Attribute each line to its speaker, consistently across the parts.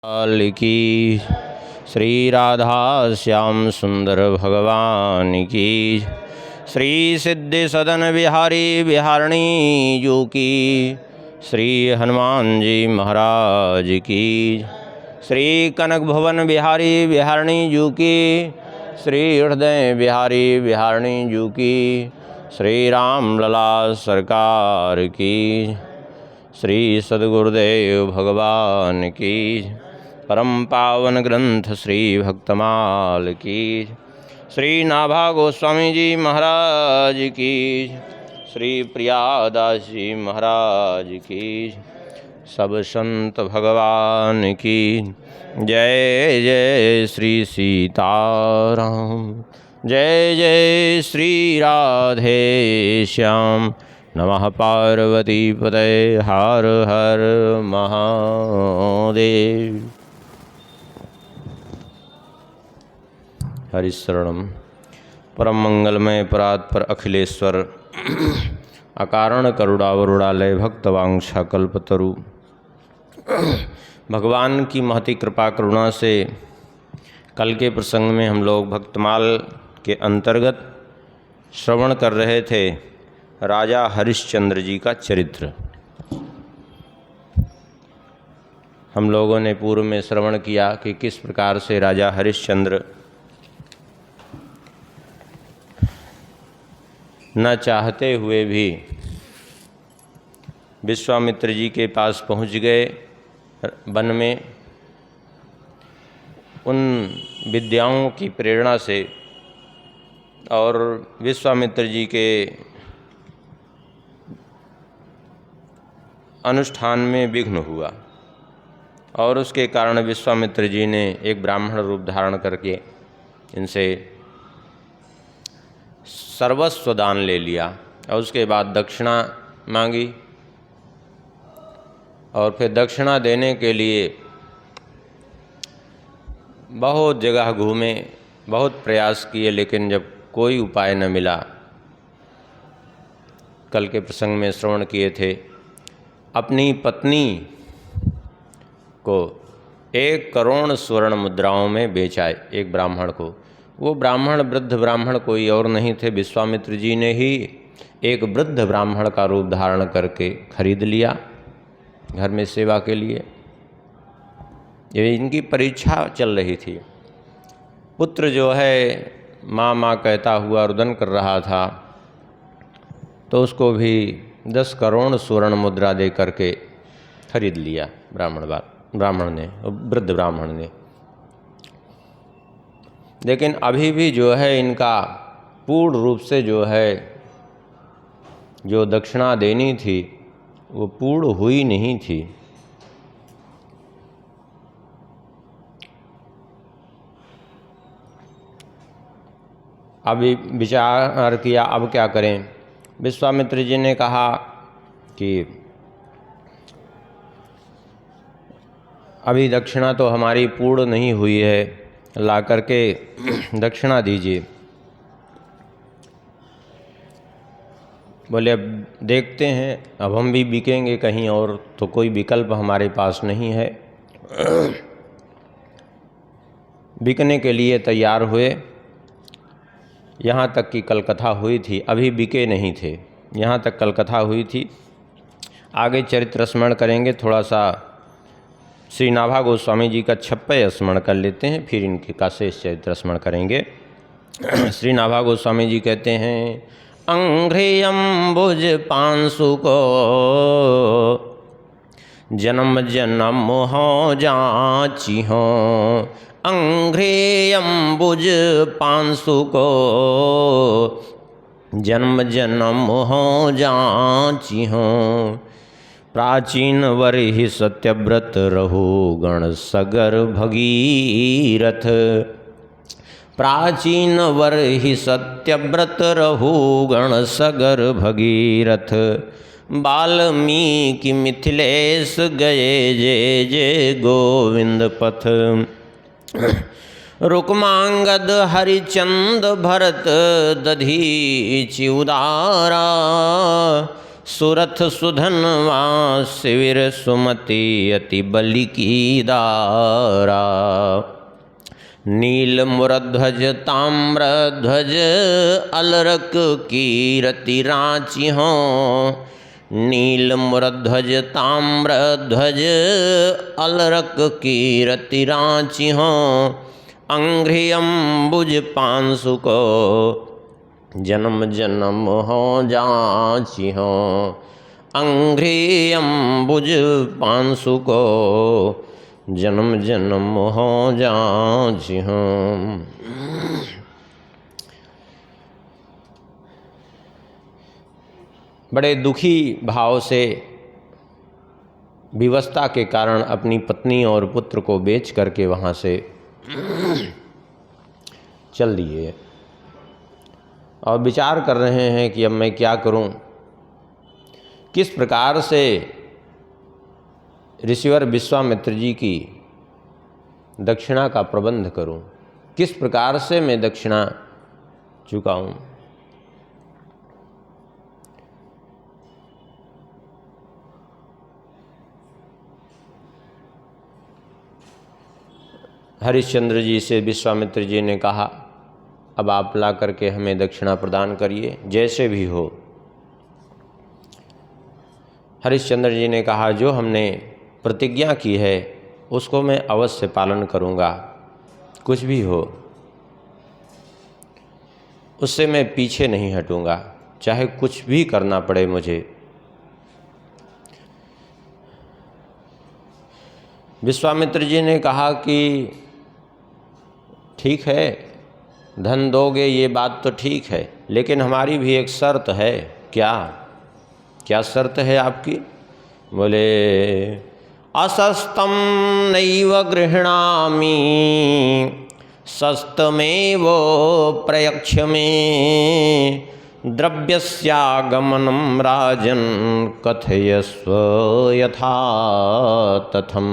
Speaker 1: लाल की श्री राधा श्याम सुंदर भगवान की श्री सिद्धि सदन बिहारी बिहारणी जू की श्री हनुमान जी महाराज की श्री कनक भवन बिहारी बिहारणी जू की श्री हृदय बिहारी बिहारणी जू की श्री राम लला सरकार की श्री सद्गुरुदेव भगवान की परम पावन ग्रंथ श्री भक्तमाल की श्री नाभा गोस्वामी जी महाराज की श्री प्रियादास जी महाराज की सब संत भगवान की जय जय श्री सीताराम जय जय श्री राधे श्याम नमः पार्वती पतये हर हर महादेव। हरिशरणम परम मंगलमय परात्पर अखिलेश्वर अकारण करुणावरुणालय भक्तवांछा कल्पतरु। भगवान की महती कृपा करुणा से कल के प्रसंग में हम लोग भक्तमाल के अंतर्गत श्रवण कर रहे थे राजा हरिश्चंद्र जी का चरित्र। हम लोगों ने पूर्व में श्रवण किया कि किस प्रकार से राजा हरिश्चंद्र न चाहते हुए भी विश्वामित्र जी के पास पहुंच गए वन में। उन विद्याओं की प्रेरणा से और विश्वामित्र जी के अनुष्ठान में विघ्न हुआ और उसके कारण विश्वामित्र जी ने एक ब्राह्मण रूप धारण करके इनसे सर्वस्व दान ले लिया और उसके बाद दक्षिणा मांगी और फिर दक्षिणा देने के लिए बहुत जगह घूमे, बहुत प्रयास किए, लेकिन जब कोई उपाय न मिला, कल के प्रसंग में श्रवण किए थे, अपनी पत्नी को 1 करोड़ स्वर्ण मुद्राओं में बेचाए एक ब्राह्मण को। वो ब्राह्मण वृद्ध ब्राह्मण कोई और नहीं थे, विश्वामित्र जी ने ही एक वृद्ध ब्राह्मण का रूप धारण करके खरीद लिया घर में सेवा के लिए। ये इनकी परीक्षा चल रही थी। पुत्र जो है माँ माँ कहता हुआ रुदन कर रहा था, तो उसको भी 10 करोड़ स्वर्ण मुद्रा दे करके खरीद लिया ब्राह्मण ने, वृद्ध ब्राह्मण ने। लेकिन अभी भी जो है इनका पूर्ण रूप से जो है जो दक्षिणा देनी थी वो पूर्ण हुई नहीं थी। अभी विचार किया अब क्या करें। विश्वामित्र जी ने कहा कि अभी दक्षिणा तो हमारी पूर्ण नहीं हुई है, ला करके दक्षिणा दीजिए। बोले अब देखते हैं, अब हम भी बिकेंगे कहीं और, तो कोई विकल्प हमारे पास नहीं है। बिकने के लिए तैयार हुए। यहाँ तक कि कल कथा हुई थी, अभी बिके नहीं थे, यहाँ तक कल कथा हुई थी। आगे चरित्र स्मरण करेंगे, थोड़ा सा श्री नाभा गोस्वामी जी का 56 स्मरण कर लेते हैं, फिर इनके का शेष चरित्र स्मरण करेंगे। श्री नाभा गोस्वामी जी कहते हैं, अंघ्रियम्बुज पांशु को जन्म जन्म हो जाची हो। अंघ्रियम्बुज पांशु को जन्म जन्म हो जाची हो। प्राचीन वरहि सत्यव्रत रहो गण सगर भगीरथ। प्राचीन वरहि सत्यव्रत रहो गण सगर भगीरथ। वाल्मीकि मिथिलेश गए जे जे गोविंद पथ। रुक्मांगद हरिचंद भरत दधीचि उदारा। सुरथ सुधनवा शिविर सुमति अति बलि की दारा। नील मुरध्वज ताम्रध्वज अलरक कीरति रांची हों। नील मुरध्वज ताम्रध्वज अलरक कीरति रांची हों। अंघ्रि अम्बुज पांसु को जन्म जन्म हो जांची हों। अंघ्रि अम्बुज पांसु को जन्म जन्म हो जांची हों। बड़े दुखी भाव से विवशता के कारण अपनी पत्नी और पुत्र को बेच करके वहाँ से चल दिए और विचार कर रहे हैं कि अब मैं क्या करूं, किस प्रकार से ऋषिवर विश्वामित्र जी की दक्षिणा का प्रबंध करूं, किस प्रकार से मैं दक्षिणा चुकाऊं। हरिश्चंद्र जी से विश्वामित्र जी ने कहा, अब आप ला करके हमें दक्षिणा प्रदान करिए, जैसे भी हो। हरिश्चंद्र जी ने कहा, जो हमने प्रतिज्ञा की है उसको मैं अवश्य पालन करूँगा, कुछ भी हो उससे मैं पीछे नहीं हटूँगा, चाहे कुछ भी करना पड़े मुझे। विश्वामित्र जी ने कहा कि ठीक है, धन दोगे ये बात तो ठीक है, लेकिन हमारी भी एक शर्त है। क्या क्या शर्त है आपकी? बोले, असस्तम नैव गृह्णामि सस्तमेव प्रयक्ष्यमे द्रव्यस्यागमनं राजन् कथयस्व यथा तथम।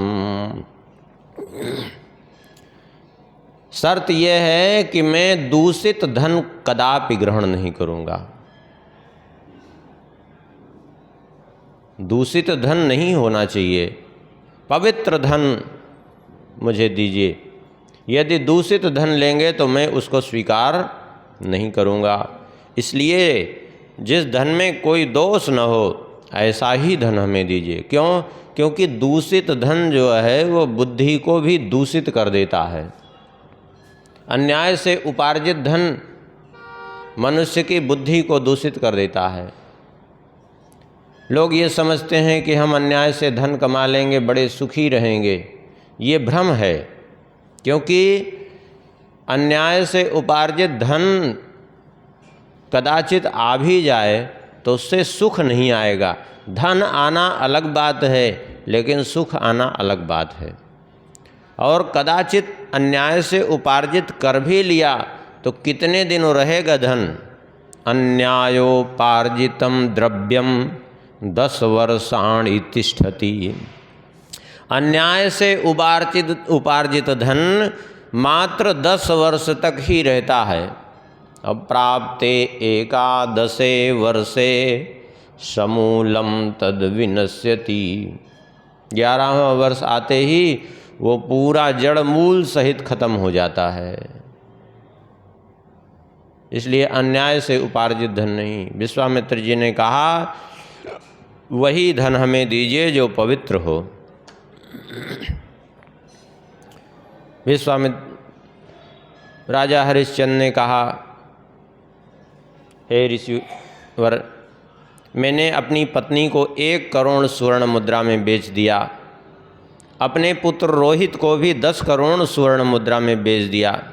Speaker 1: शर्त यह है कि मैं दूषित धन कदापि ग्रहण नहीं करूँगा। दूषित धन नहीं होना चाहिए, पवित्र धन मुझे दीजिए। यदि दूषित धन लेंगे तो मैं उसको स्वीकार नहीं करूँगा। इसलिए जिस धन में कोई दोष न हो ऐसा ही धन हमें दीजिए। क्यों? क्योंकि दूषित धन जो है वो बुद्धि को भी दूषित कर देता है। अन्याय से उपार्जित धन मनुष्य की बुद्धि को दूषित कर देता है। लोग ये समझते हैं कि हम अन्याय से धन कमा लेंगे, बड़े सुखी रहेंगे। ये भ्रम है, क्योंकि अन्याय से उपार्जित धन कदाचित आ भी जाए तो उससे सुख नहीं आएगा। धन आना अलग बात है, लेकिन सुख आना अलग बात है। और कदाचित अन्याय से उपार्जित कर भी लिया तो कितने दिन रहेगा धन? अन्यायोपार्जितम द्रव्यम 10 वर्षाणि तिष्ठति। अन्याय से उपार्जित धन मात्र 10 वर्ष तक ही रहता है। अप्राप्ते 11 वर्षे समूलम तद विनश्यति। 11वां वर्ष आते ही वो पूरा जड़ मूल सहित खत्म हो जाता है। इसलिए अन्याय से उपार्जित धन नहीं। विश्वामित्र जी ने कहा, वही धन हमें दीजिए जो पवित्र हो। विश्वामित्र राजा हरिश्चंद्र ने कहा, हे ऋषिवर, मैंने अपनी पत्नी को 1 करोड़ स्वर्ण मुद्रा में बेच दिया, अपने पुत्र रोहित को भी 10 करोड़ स्वर्ण मुद्रा में बेच दिया।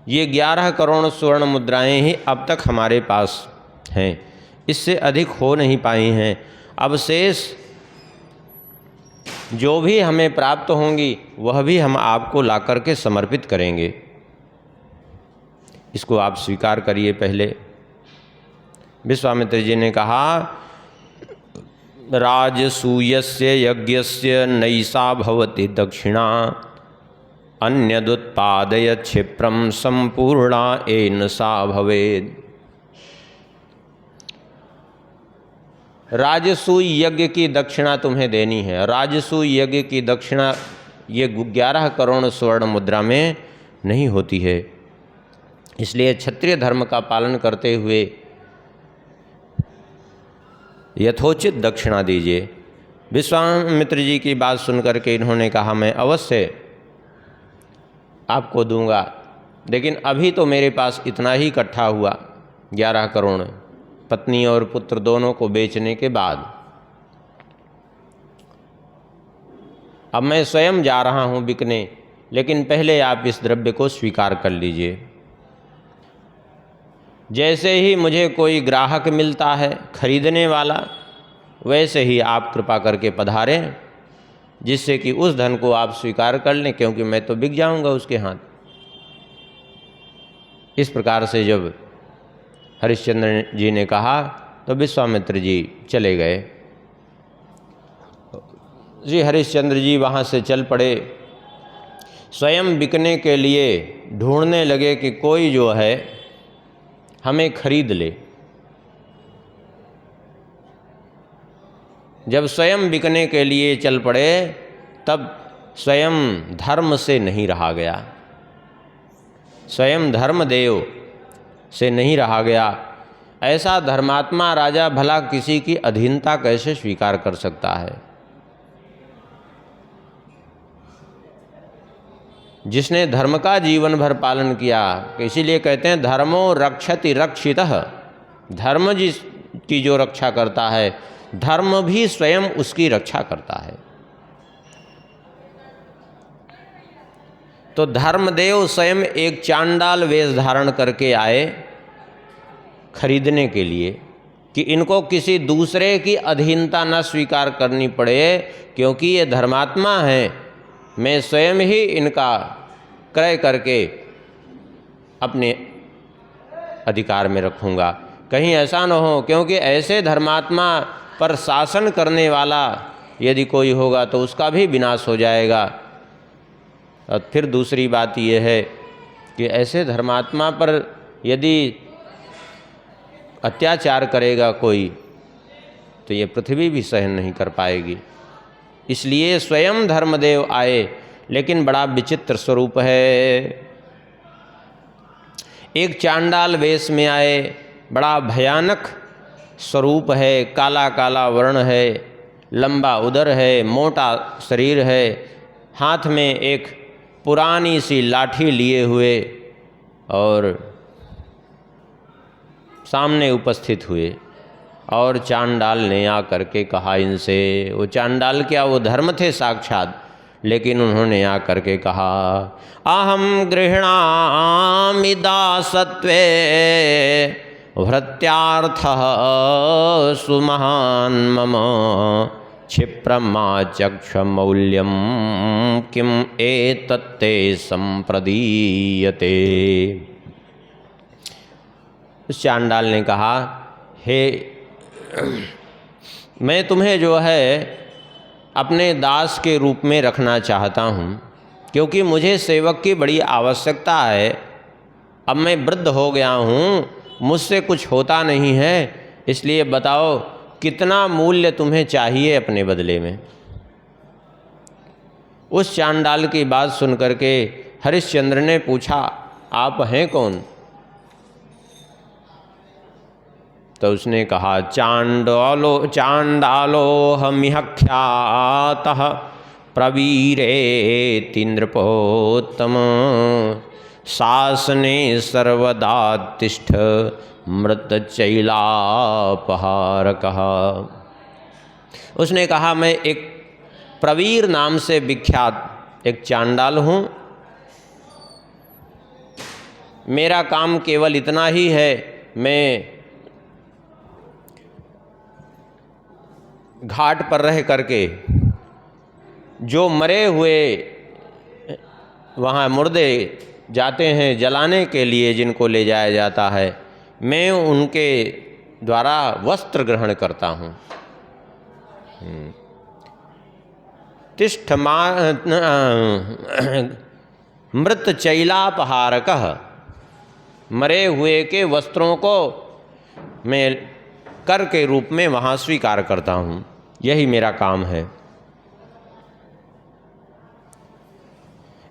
Speaker 1: ये 11 करोड़ स्वर्ण मुद्राएं ही अब तक हमारे पास हैं, इससे अधिक हो नहीं पाई हैं। अब शेष जो भी हमें प्राप्त होंगी वह भी हम आपको ला करके समर्पित करेंगे। इसको आप स्वीकार करिए पहले। विश्वामित्र जी ने कहा, राजसूयस्य यज्ञस्य नैषा भवति दक्षिणा अन्यदुत्पादय क्षिप्रम संपूर्णा एन सा भवेत्। राजसूय यज्ञ की दक्षिणा तुम्हें देनी है। राजसूय यज्ञ की दक्षिणा ये 11 करोड़ स्वर्ण मुद्रा में नहीं होती है, इसलिए क्षत्रिय धर्म का पालन करते हुए यथोचित दक्षिणा दीजिए। विश्वामित्र जी की बात सुनकर के इन्होंने कहा, मैं अवश्य आपको दूंगा, लेकिन अभी तो मेरे पास इतना ही इकट्ठा हुआ, 11 करोड़, पत्नी और पुत्र दोनों को बेचने के बाद। अब मैं स्वयं जा रहा हूँ बिकने, लेकिन पहले आप इस द्रव्य को स्वीकार कर लीजिए। जैसे ही मुझे कोई ग्राहक मिलता है खरीदने वाला, वैसे ही आप कृपा करके पधारें, जिससे कि उस धन को आप स्वीकार कर लें, क्योंकि मैं तो बिक जाऊंगा उसके हाथ। इस प्रकार से जब हरिश्चंद्र जी ने कहा तो विश्वामित्र जी चले गए। जी हरिश्चंद्र जी वहाँ से चल पड़े, स्वयं बिकने के लिए ढूंढने लगे कि कोई जो है हमें खरीद ले। जब स्वयं बिकने के लिए चल पड़े, तब स्वयं धर्म से नहीं रहा गया, स्वयं धर्मदेव से नहीं रहा गया। ऐसा धर्मात्मा राजा भला किसी की अधीनता कैसे स्वीकार कर सकता है? जिसने धर्म का जीवन भर पालन किया, इसीलिए कहते हैं धर्मो रक्षति रक्षितः। धर्म जिसकी जो रक्षा करता है, धर्म भी स्वयं उसकी रक्षा करता है। तो धर्मदेव स्वयं एक चांडाल वेश धारण करके आए खरीदने के लिए, कि इनको किसी दूसरे की अधीनता न स्वीकार करनी पड़े, क्योंकि ये धर्मात्मा हैं, मैं स्वयं ही इनका क्रय करके अपने अधिकार में रखूँगा। कहीं ऐसा न हो, क्योंकि ऐसे धर्मात्मा पर शासन करने वाला यदि कोई होगा तो उसका भी विनाश हो जाएगा। और फिर दूसरी बात यह है कि ऐसे धर्मात्मा पर यदि अत्याचार करेगा कोई, तो ये पृथ्वी भी सहन नहीं कर पाएगी। इसलिए स्वयं धर्मदेव आए, लेकिन बड़ा विचित्र स्वरूप है। एक चांडाल वेश में आए, बड़ा भयानक स्वरूप है, काला काला वर्ण है, लंबा उदर है, मोटा शरीर है, हाथ में एक पुरानी सी लाठी लिए हुए और सामने उपस्थित हुए। और चांडाल ने आकर के कहा इनसे, वो चांडाल क्या, वो धर्म थे साक्षात, लेकिन उन्होंने आकर के कहा, अहम गृह्णामि दासत्वे भृत्यार्थः सुमहान् मम क्षिप्रमाचक्षमौल्यं किम एतत्ते संप्रदीयते। उस चांडाल ने कहा, हे मैं तुम्हें जो है अपने दास के रूप में रखना चाहता हूँ, क्योंकि मुझे सेवक की बड़ी आवश्यकता है। अब मैं वृद्ध हो गया हूँ, मुझसे कुछ होता नहीं है, इसलिए बताओ कितना मूल्य तुम्हें चाहिए अपने बदले में। उस चांडाल की बात सुनकर के हरिश्चंद्र ने पूछा, आप हैं कौन? तो उसने कहा, चांडालोऽहमिह ख्यातः प्रवीरेति नृपोत्तम शासने सर्वदा तिष्ठ मृतचैलापहारकः। उसने कहा, मैं एक प्रवीर नाम से विख्यात एक चांडाल हूँ। मेरा काम केवल इतना ही है, मैं घाट पर रह करके जो मरे हुए वहाँ मुर्दे जाते हैं जलाने के लिए, जिनको ले जाया जाता है, मैं उनके द्वारा वस्त्र ग्रहण करता हूँ। तिष्ठ मृत चैलापहारकः, मरे हुए के वस्त्रों को मैं कर के रूप में वहाँ स्वीकार करता हूँ, यही मेरा काम है।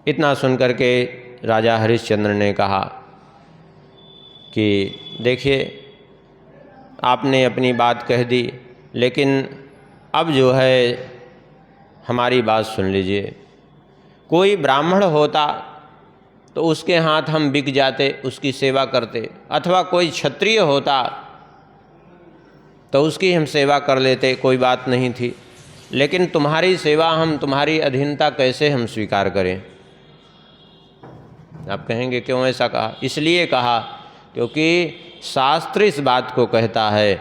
Speaker 1: इतना सुनकर के राजा हरिश्चंद्र ने कहा कि देखिए, आपने अपनी बात कह दी, लेकिन अब जो है हमारी बात सुन लीजिए। कोई ब्राह्मण होता तो उसके हाथ हम बिक जाते, उसकी सेवा करते, अथवा कोई क्षत्रिय होता तो उसकी हम सेवा कर लेते, कोई बात नहीं थी। लेकिन तुम्हारी सेवा हम, तुम्हारी अधीनता कैसे हम स्वीकार करें? आप कहेंगे क्यों ऐसा कहा? इसलिए कहा क्योंकि शास्त्र इस बात को कहता है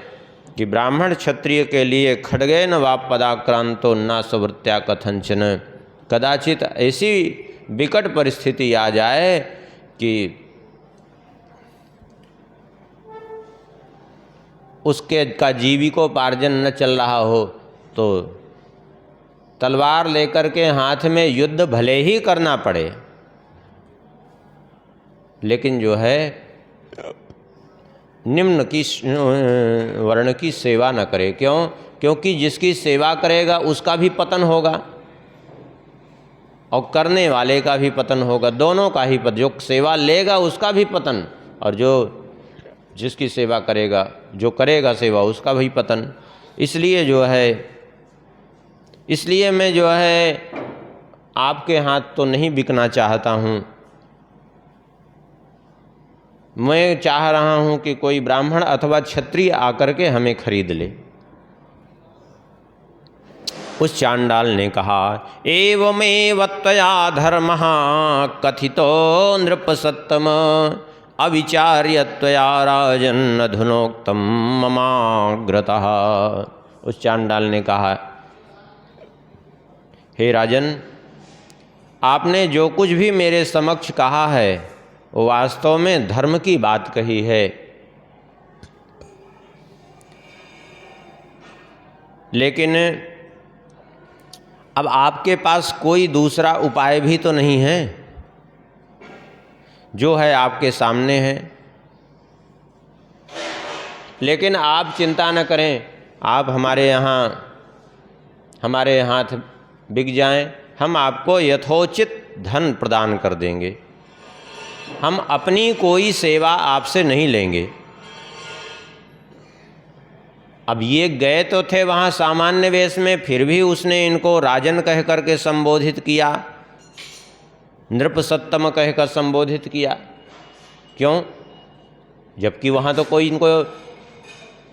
Speaker 1: कि ब्राह्मण क्षत्रिय के लिए खड्गेन वा पदाक्रांतो न सुवृत्त्या कथंचन। कदाचित ऐसी विकट परिस्थिति आ जाए कि उसके का जीविकोपार्जन न चल रहा हो तो तलवार लेकर के हाथ में युद्ध भले ही करना पड़े, लेकिन जो है निम्न की वर्ण की सेवा न करे। क्यों? क्योंकि जिसकी सेवा करेगा उसका भी पतन होगा और करने वाले का भी पतन होगा, दोनों का ही पतन। जो सेवा लेगा उसका भी पतन, और जो जिसकी सेवा करेगा, जो करेगा सेवा, उसका भी पतन। इसलिए जो है, इसलिए मैं जो है आपके हाथ तो नहीं बिकना चाहता हूँ। मैं चाह रहा हूँ कि कोई ब्राह्मण अथवा क्षत्रिय आकर के हमें खरीद ले। उस चांडाल ने कहा, एवमेव त्वया धर्मः कथितो नृपसत्तम अविचार्य त्वया राजन् अधुनोक्तम ममाग्रतः। उस चांडाल ने कहा, हे राजन, आपने जो कुछ भी मेरे समक्ष कहा है वो वास्तव में धर्म की बात कही है, लेकिन अब आपके पास कोई दूसरा उपाय भी तो नहीं है। जो है आपके सामने है। लेकिन आप चिंता न करें, आप हमारे हाथ बिक जाएं, हम आपको यथोचित धन प्रदान कर देंगे। हम अपनी कोई सेवा आपसे नहीं लेंगे। अब ये गए तो थे वहाँ सामान्य वेश में, फिर भी उसने इनको राजन कह करके संबोधित किया, नृपसत्तम कहकर संबोधित किया। क्यों? जबकि वहाँ तो कोई इनको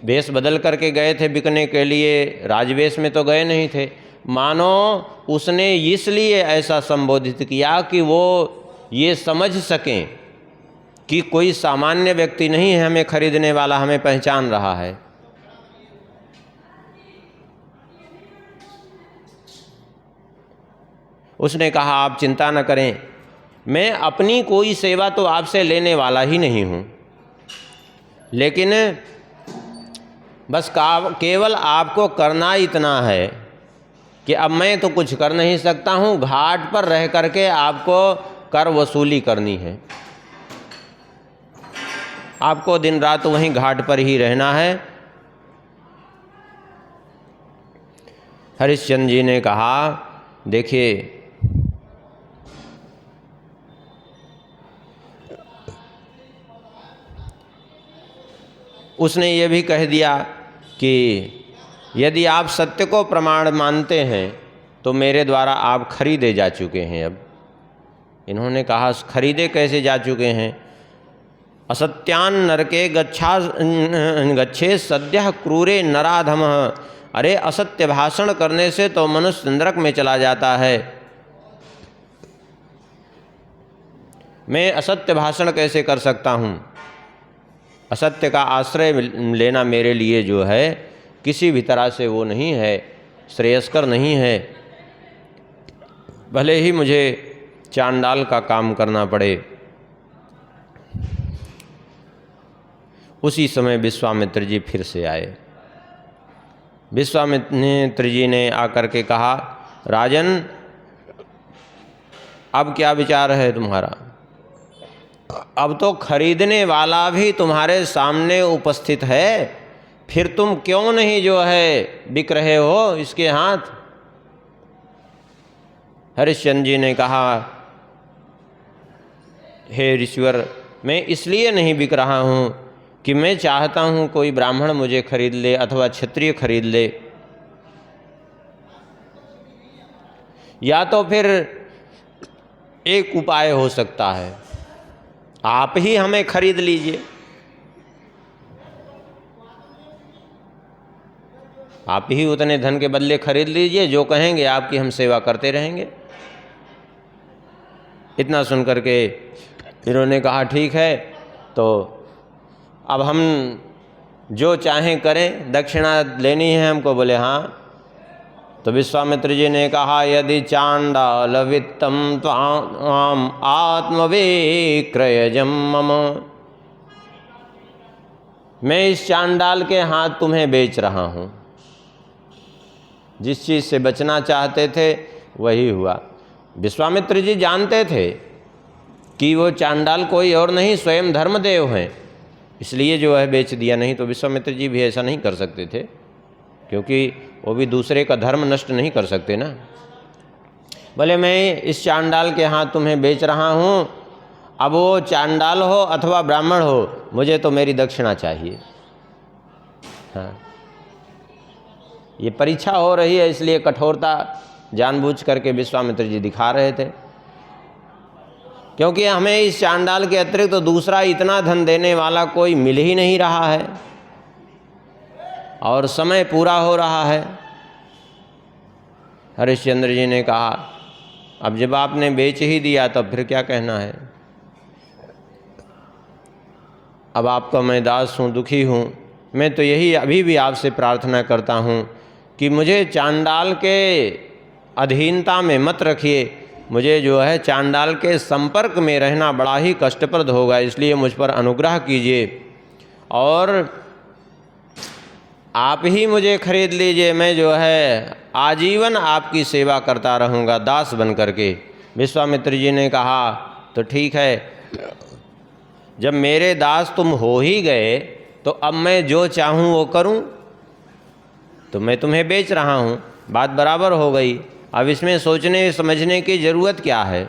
Speaker 1: वेश बदल करके गए थे बिकने के लिए, राजवेश में तो गए नहीं थे। मानो उसने इसलिए ऐसा संबोधित किया कि वो ये समझ सकें कि कोई सामान्य व्यक्ति नहीं है हमें खरीदने वाला, हमें पहचान रहा है। उसने कहा, आप चिंता न करें, मैं अपनी कोई सेवा तो आपसे लेने वाला ही नहीं हूँ, लेकिन बस केवल आपको करना इतना है कि अब मैं तो कुछ कर नहीं सकता हूँ, घाट पर रह करके आपको कर वसूली करनी है। आपको दिन रात वहीं घाट पर ही रहना है। हरिश्चंद्र जी ने कहा, देखिए, उसने ये भी कह दिया कि यदि आप सत्य को प्रमाण मानते हैं तो मेरे द्वारा आप खरीदे जा चुके हैं। अब इन्होंने कहा, खरीदे कैसे जा चुके हैं? असत्यान नरके गच्छे सद्यः क्रूरे नराधमः। अरे असत्य भाषण करने से तो मनुष्य नरक में चला जाता है। मैं असत्य भाषण कैसे कर सकता हूँ? असत्य का आश्रय लेना मेरे लिए जो है किसी भी तरह से वो नहीं है, श्रेयस्कर नहीं है, भले ही मुझे चांडाल का काम करना पड़े। उसी समय विश्वामित्र जी फिर से आए। विश्वामित्र जी ने आकर के कहा, राजन, अब क्या विचार है तुम्हारा? अब तो खरीदने वाला भी तुम्हारे सामने उपस्थित है, फिर तुम क्यों नहीं जो है बिक रहे हो इसके हाथ? हरिश्चंद्र जी ने कहा, हे ऋषिवर, मैं इसलिए नहीं बिक रहा हूँ कि मैं चाहता हूँ कोई ब्राह्मण मुझे खरीद ले अथवा क्षत्रिय खरीद ले, या तो फिर एक उपाय हो सकता है, आप ही हमें खरीद लीजिए, आप ही उतने धन के बदले खरीद लीजिए, जो कहेंगे आपकी हम सेवा करते रहेंगे। इतना सुन करके इन्होंने कहा ठीक है, तो अब हम जो चाहें करें, दक्षिणा लेनी है हमको? बोले हाँ। तो विश्वामित्र जी ने कहा, यदि चांडाल वित्तम त्वाम आत्मविक्रयजम मम, मैं इस चांडाल के हाथ तुम्हें बेच रहा हूँ। जिस चीज़ से बचना चाहते थे वही हुआ। विश्वामित्र जी जानते थे कि वो चांडाल कोई और नहीं, स्वयं धर्मदेव हैं, इसलिए जो है बेच दिया। नहीं तो विश्वामित्र जी भी ऐसा नहीं कर सकते थे, क्योंकि वो भी दूसरे का धर्म नष्ट नहीं कर सकते ना। बोले मैं इस चांडाल के हाथ तुम्हें बेच रहा हूँ, अब वो चांडाल हो अथवा ब्राह्मण हो, मुझे तो मेरी दक्षिणा चाहिए। हाँ, ये परीक्षा हो रही है, इसलिए कठोरता जानबूझ करके विश्वामित्र जी दिखा रहे थे, क्योंकि हमें इस चांडाल के अतिरिक्त तो दूसरा इतना धन देने वाला कोई मिल ही नहीं रहा है और समय पूरा हो रहा है। हरिश्चंद्र जी ने कहा, अब जब आपने बेच ही दिया तो फिर क्या कहना है? अब आपका मैं दास हूँ, दुखी हूँ। मैं तो यही अभी भी आपसे प्रार्थना करता हूँ कि मुझे चांडाल के अधीनता में मत रखिए। मुझे जो है चांडाल के संपर्क में रहना बड़ा ही कष्टप्रद होगा, इसलिए मुझ पर अनुग्रह कीजिए और आप ही मुझे खरीद लीजिए। मैं जो है आजीवन आपकी सेवा करता रहूँगा दास बन करके। विश्वामित्र जी ने कहा, तो ठीक है, जब मेरे दास तुम हो ही गए तो अब मैं जो चाहूँ वो करूँ? तो मैं तुम्हें बेच रहा हूँ, बात बराबर हो गई। अब इसमें सोचने समझने की ज़रूरत क्या है?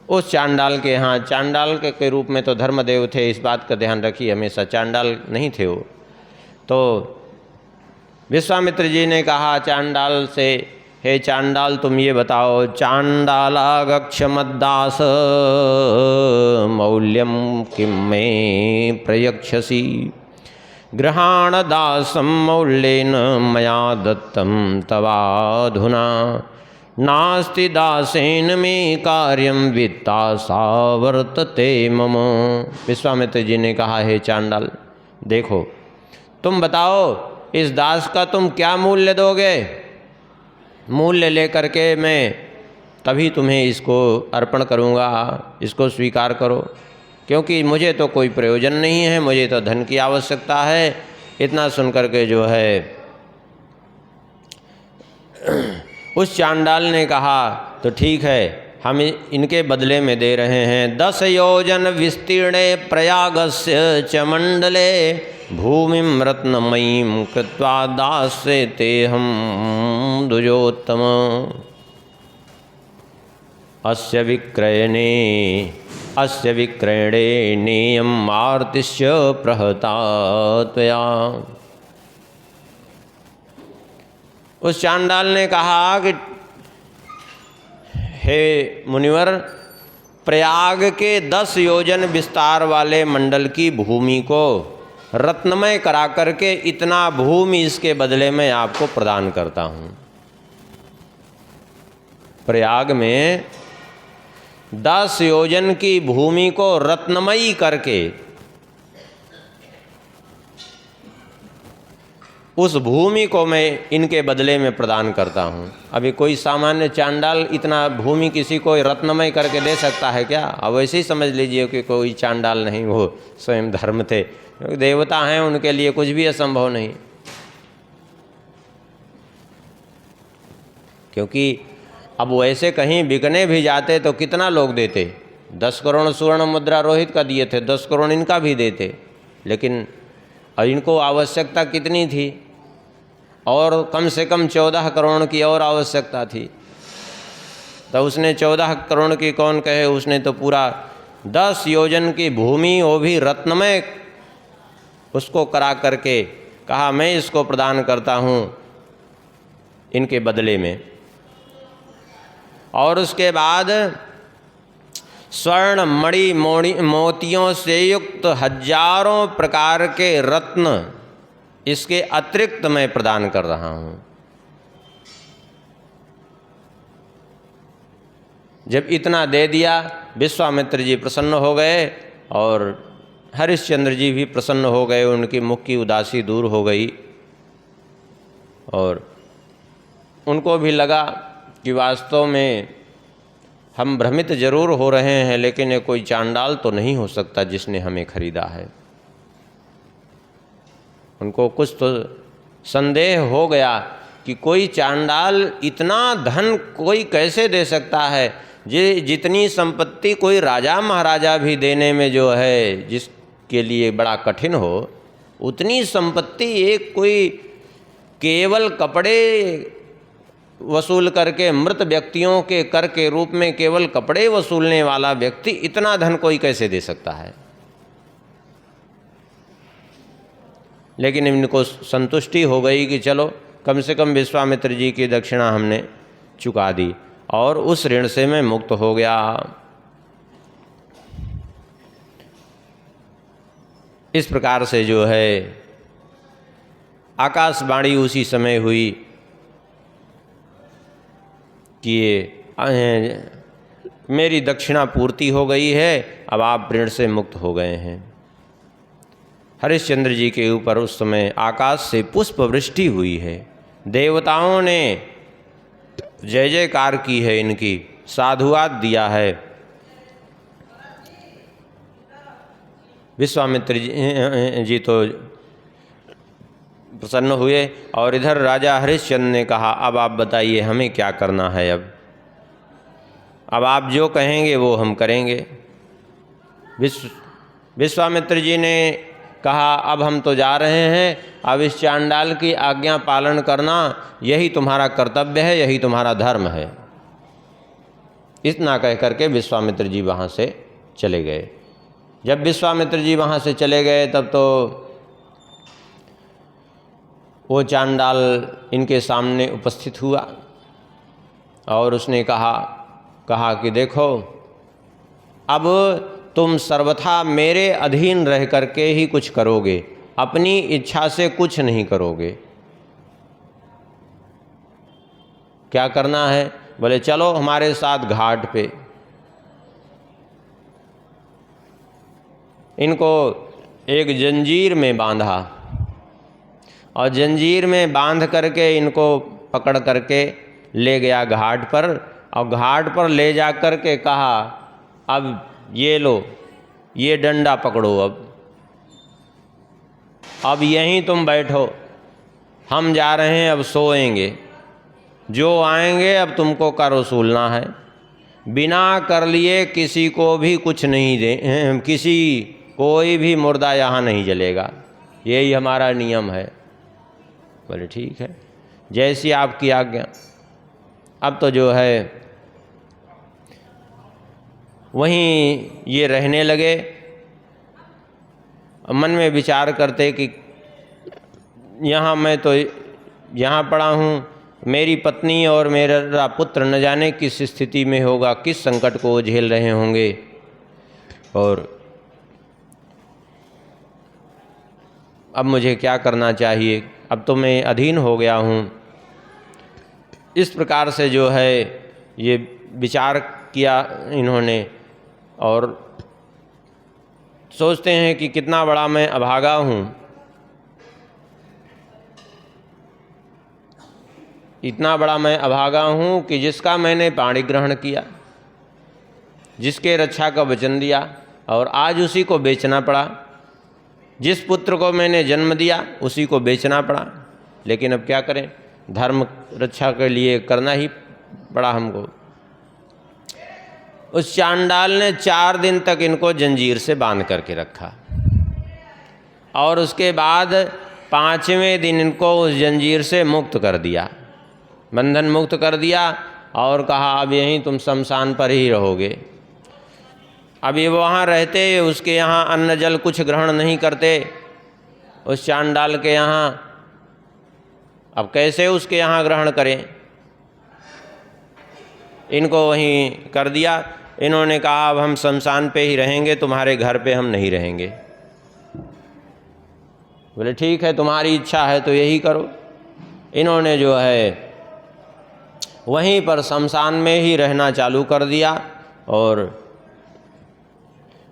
Speaker 1: उस चांडाल के, हाँ, चांडाल के रूप में तो धर्मदेव थे, इस बात का ध्यान रखिए हमेशा, चांडाल नहीं थे वो। तो विश्वामित्र जी ने कहा चांडाल से, हे चांडाल तुम ये बताओ, चांडालागक्ष मद्दास मौल्यम किम में प्रयक्षसी, गृहाण दासम मौल्येन मया दत्तम तवाधुना, नास्ति दासेन में कार्यम वित्ता सावर्तते मम। विश्वामित्र जी ने कहा, हे चांडाल देखो, तुम बताओ इस दास का तुम क्या मूल्य दोगे? मूल्य लेकर के मैं तभी तुम्हें इसको अर्पण करूँगा, इसको स्वीकार करो, क्योंकि मुझे तो कोई प्रयोजन नहीं है, मुझे तो धन की आवश्यकता है। इतना सुनकर के जो है उस चांडाल ने कहा, तो ठीक है, हम इनके बदले में दे रहे हैं 10 योजन विस्तीर्णे प्रयागस्य च मंडले भूमिं रत्नमयीं कृत्वा दास्यते हम द्विजोत्तम, अस्य विक्रयणे नेयम् आर्तिश्य प्रहता त्वया। उस चांडाल ने कहा कि हे मुनिवर, प्रयाग के 10 योजन विस्तार वाले मंडल की भूमि को रत्नमय करा करके इतना भूमि इसके बदले में आपको प्रदान करता हूँ। प्रयाग में 10 योजन की भूमि को रत्नमयी करके उस भूमि को मैं इनके बदले में प्रदान करता हूँ। अभी कोई सामान्य चांडाल इतना भूमि किसी को रत्नमय करके दे सकता है क्या? अब वैसे ही समझ लीजिए कि कोई चांडाल नहीं, वो स्वयं धर्म थे, देवता हैं, उनके लिए कुछ भी असंभव नहीं। क्योंकि अब वैसे कहीं बिकने भी जाते तो कितना लोग देते? 10 करोड़ स्वर्ण मुद्रा रोहित का दिए थे, 10 करोड़ इनका भी देते, लेकिन इनको आवश्यकता कितनी थी, और कम से कम 14 करोड़ की और आवश्यकता थी। तो उसने 14 करोड़ की कौन कहे, उसने तो पूरा 10 योजन की भूमि, वो भी रत्नमय, उसको करा करके कहा मैं इसको प्रदान करता हूँ इनके बदले में। और उसके बाद स्वर्ण मणि मोतियों से युक्त हजारों प्रकार के रत्न इसके अतिरिक्त मैं प्रदान कर रहा हूँ। जब इतना दे दिया, विश्वामित्र जी प्रसन्न हो गए और हरिश्चंद्र जी भी प्रसन्न हो गए, उनकी मुख की उदासी दूर हो गई। और उनको भी लगा कि वास्तव में हम भ्रमित जरूर हो रहे हैं, लेकिन ये कोई चांडाल तो नहीं हो सकता जिसने हमें खरीदा है। उनको कुछ तो संदेह हो गया कि कोई चांडाल इतना धन कोई कैसे दे सकता है। जितनी संपत्ति कोई राजा महाराजा भी देने में जो है जिसके लिए बड़ा कठिन हो, उतनी संपत्ति एक कोई केवल कपड़े वसूल करके, मृत व्यक्तियों के कर के रूप में केवल कपड़े वसूलने वाला व्यक्ति इतना धन कोई कैसे दे सकता है। लेकिन इनको संतुष्टि हो गई कि चलो कम से कम विश्वामित्र जी की दक्षिणा हमने चुका दी और उस ऋण से मैं मुक्त हो गया। इस प्रकार से जो है आकाशवाणी उसी समय हुई कि ये मेरी दक्षिणा पूर्ति हो गई है, अब आप ऋण से मुक्त हो गए हैं। हरिश्चंद्र जी के ऊपर उस समय आकाश से पुष्प वृष्टि हुई है। देवताओं ने जय जयकार की है, इनकी साधुवाद दिया है। विश्वामित्र जी तो प्रसन्न हुए और इधर राजा हरिश्चंद्र ने कहा अब आप बताइए हमें क्या करना है। अब आप जो कहेंगे वो हम करेंगे। विश्वामित्र जी ने कहा अब हम तो जा रहे हैं, अब इस चांडाल की आज्ञा पालन करना यही तुम्हारा कर्तव्य है, यही तुम्हारा धर्म है। इतना कह करके विश्वामित्र जी वहाँ से चले गए। जब विश्वामित्र जी वहाँ से चले गए तब तो वो चांडाल इनके सामने उपस्थित हुआ और उसने कहा कि देखो अब तुम सर्वथा मेरे अधीन रह करके ही कुछ करोगे, अपनी इच्छा से कुछ नहीं करोगे। क्या करना है? बोले चलो हमारे साथ घाट पे। इनको एक जंजीर में बांधा और जंजीर में बांध करके इनको पकड़ करके ले गया घाट पर, और घाट पर ले जा कर के कहा अब ये लो, ये डंडा पकड़ो, अब यहीं तुम बैठो, हम जा रहे हैं, अब सोएंगे, जो आएंगे अब तुमको कर वसूलना है। बिना कर लिए किसी को भी कुछ नहीं दे, कोई भी मुर्दा यहाँ नहीं जलेगा, यही हमारा नियम है। बोले ठीक है, जैसी आपकी आज्ञा। अब तो जो है वहीं ये रहने लगे, मन में विचार करते कि यहाँ मैं तो यहाँ पड़ा हूँ, मेरी पत्नी और मेरा पुत्र न जाने किस स्थिति में होगा, किस संकट को वो झेल रहे होंगे, और अब मुझे क्या करना चाहिए, अब तो मैं अधीन हो गया हूँ। इस प्रकार से जो है ये विचार किया इन्होंने और सोचते हैं कि कितना बड़ा मैं अभागा हूँ, इतना बड़ा मैं अभागा हूँ कि जिसका मैंने पाणी ग्रहण किया, जिसके रक्षा का वचन दिया और आज उसी को बेचना पड़ा, जिस पुत्र को मैंने जन्म दिया उसी को बेचना पड़ा। लेकिन अब क्या करें, धर्म रक्षा के लिए करना ही पड़ा हमको। उस चांडाल ने 4 दिन तक इनको जंजीर से बांध करके रखा। और उसके बाद 5वें दिन इनको उस जंजीर से मुक्त कर दिया, बंधन मुक्त कर दिया और कहा अब यहीं तुम शमशान पर ही रहोगे। अब ये वहाँ रहते, उसके यहाँ अन्न जल कुछ ग्रहण नहीं करते, उस चांडाल के यहाँ। अब कैसे उसके यहाँ ग्रहण करें? इनको वहीं कर दिया। इन्होंने कहा अब हम शमशान पे ही रहेंगे, तुम्हारे घर पे हम नहीं रहेंगे। बोले ठीक है, तुम्हारी इच्छा है तो यही करो। इन्होंने जो है वहीं पर शमशान में ही रहना चालू कर दिया और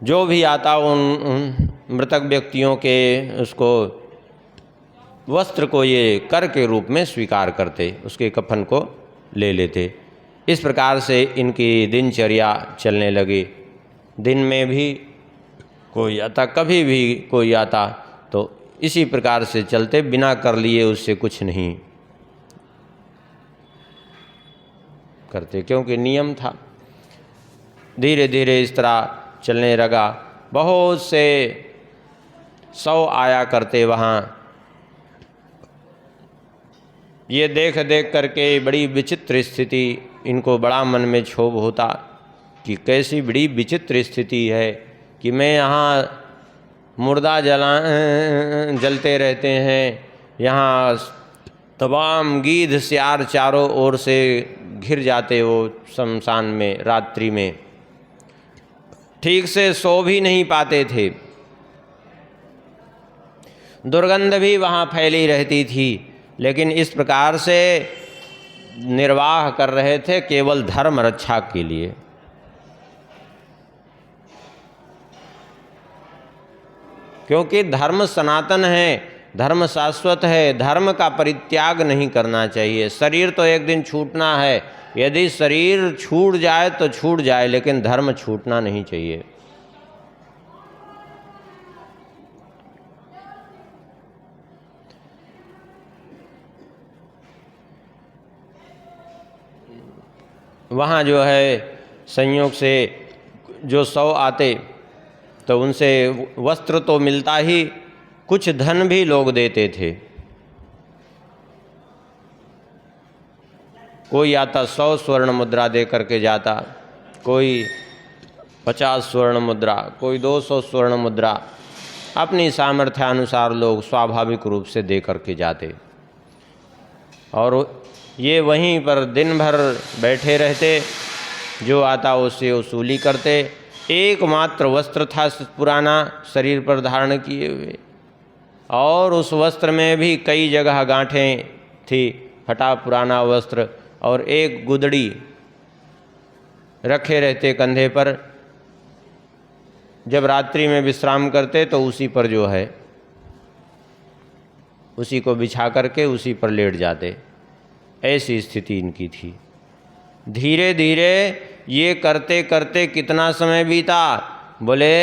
Speaker 1: जो भी आता उन मृतक व्यक्तियों के उसको वस्त्र को ये कर के रूप में स्वीकार करते, उसके कफन को ले लेते। इस प्रकार से इनकी दिनचर्या चलने लगी। दिन में भी कोई आता, कभी भी कोई आता तो इसी प्रकार से चलते, बिना कर लिए उससे कुछ नहीं करते, क्योंकि नियम था। धीरे धीरे इस तरह चलने लगा। बहुत से 100 आया करते वहाँ। ये देख देख करके बड़ी विचित्र स्थिति, इनको बड़ा मन में क्षोभ होता कि कैसी बड़ी विचित्र स्थिति है कि मैं यहाँ मुर्दा जलते रहते हैं, यहाँ तमाम गीध सियार चारों ओर से घिर जाते वो शमशान में, रात्रि में ठीक से सो भी नहीं पाते थे, दुर्गंध भी वहाँ फैली रहती थी, लेकिन इस प्रकार से निर्वाह कर रहे थे केवल धर्म रक्षा के लिए। क्योंकि धर्म सनातन है, धर्म शाश्वत है, धर्म का परित्याग नहीं करना चाहिए। शरीर तो एक दिन छूटना है, यदि शरीर छूट जाए तो छूट जाए, लेकिन धर्म छूटना नहीं चाहिए। वहाँ जो है संयोग से जो 100 आते तो उनसे वस्त्र तो मिलता ही, कुछ धन भी लोग देते थे। कोई आता 100 स्वर्ण मुद्रा दे करके जाता, कोई 50 स्वर्ण मुद्रा, कोई 200 स्वर्ण मुद्रा, अपनी सामर्थ्यानुसार लोग स्वाभाविक रूप से दे करके जाते। और ये वहीं पर दिन भर बैठे रहते, जो आता उससे वसूली करते। एकमात्र वस्त्र था पुराना शरीर पर धारण किए हुए, और उस वस्त्र में भी कई जगह गांठें थी, फटा पुराना वस्त्र, और एक गुदड़ी रखे रहते कंधे पर। जब रात्रि में विश्राम करते तो उसी पर जो है उसी को बिछा करके उसी पर लेट जाते। ऐसी स्थिति इनकी थी। धीरे धीरे ये करते करते कितना समय बीता? बोले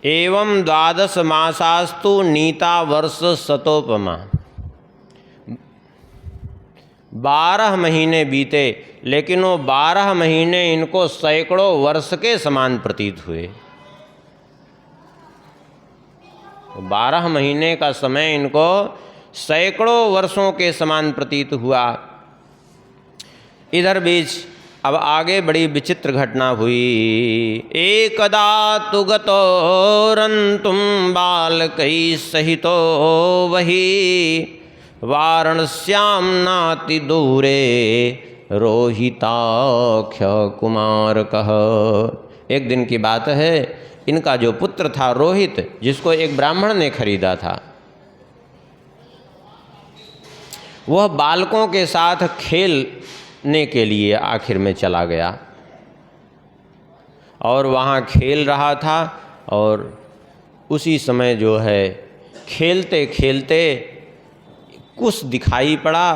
Speaker 1: एवं 12 मासास्तु नीता वर्ष शतोपमा। 12 महीने बीते, लेकिन वो 12 महीने इनको सैकड़ों वर्ष के समान प्रतीत हुए। 12 महीने का समय इनको सैकड़ों वर्षों के समान प्रतीत हुआ। इधर बीच अब आगे बड़ी विचित्र घटना हुई। एकदा तु गतो रंतुम बालकै सहितो वही वाराणस्यां नाति दूरे रोहिताख्य कुमारकः। एक दिन की बात है, इनका जो पुत्र था रोहित, जिसको एक ब्राह्मण ने खरीदा था, वह बालकों के साथ खेलने के लिए आखिर में चला गया और वहाँ खेल रहा था। और उसी समय जो है खेलते खेलते कुश दिखाई पड़ा,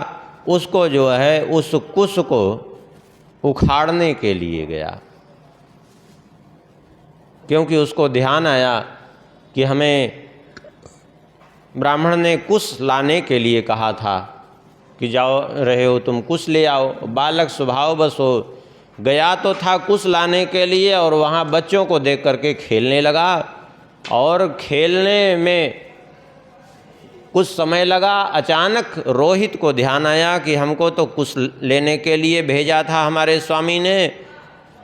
Speaker 1: उसको जो है उस कुश को उखाड़ने के लिए गया, क्योंकि उसको ध्यान आया कि हमें ब्राह्मण ने कुश लाने के लिए कहा था कि जाओ रहे हो तुम कुश ले आओ। बालक स्वभाव बस हो गया तो था कुश लाने के लिए, और वहाँ बच्चों को देख करके खेलने लगा। और खेलने में कुछ समय लगा। अचानक रोहित को ध्यान आया कि हमको तो कुछ लेने के लिए भेजा था हमारे स्वामी ने,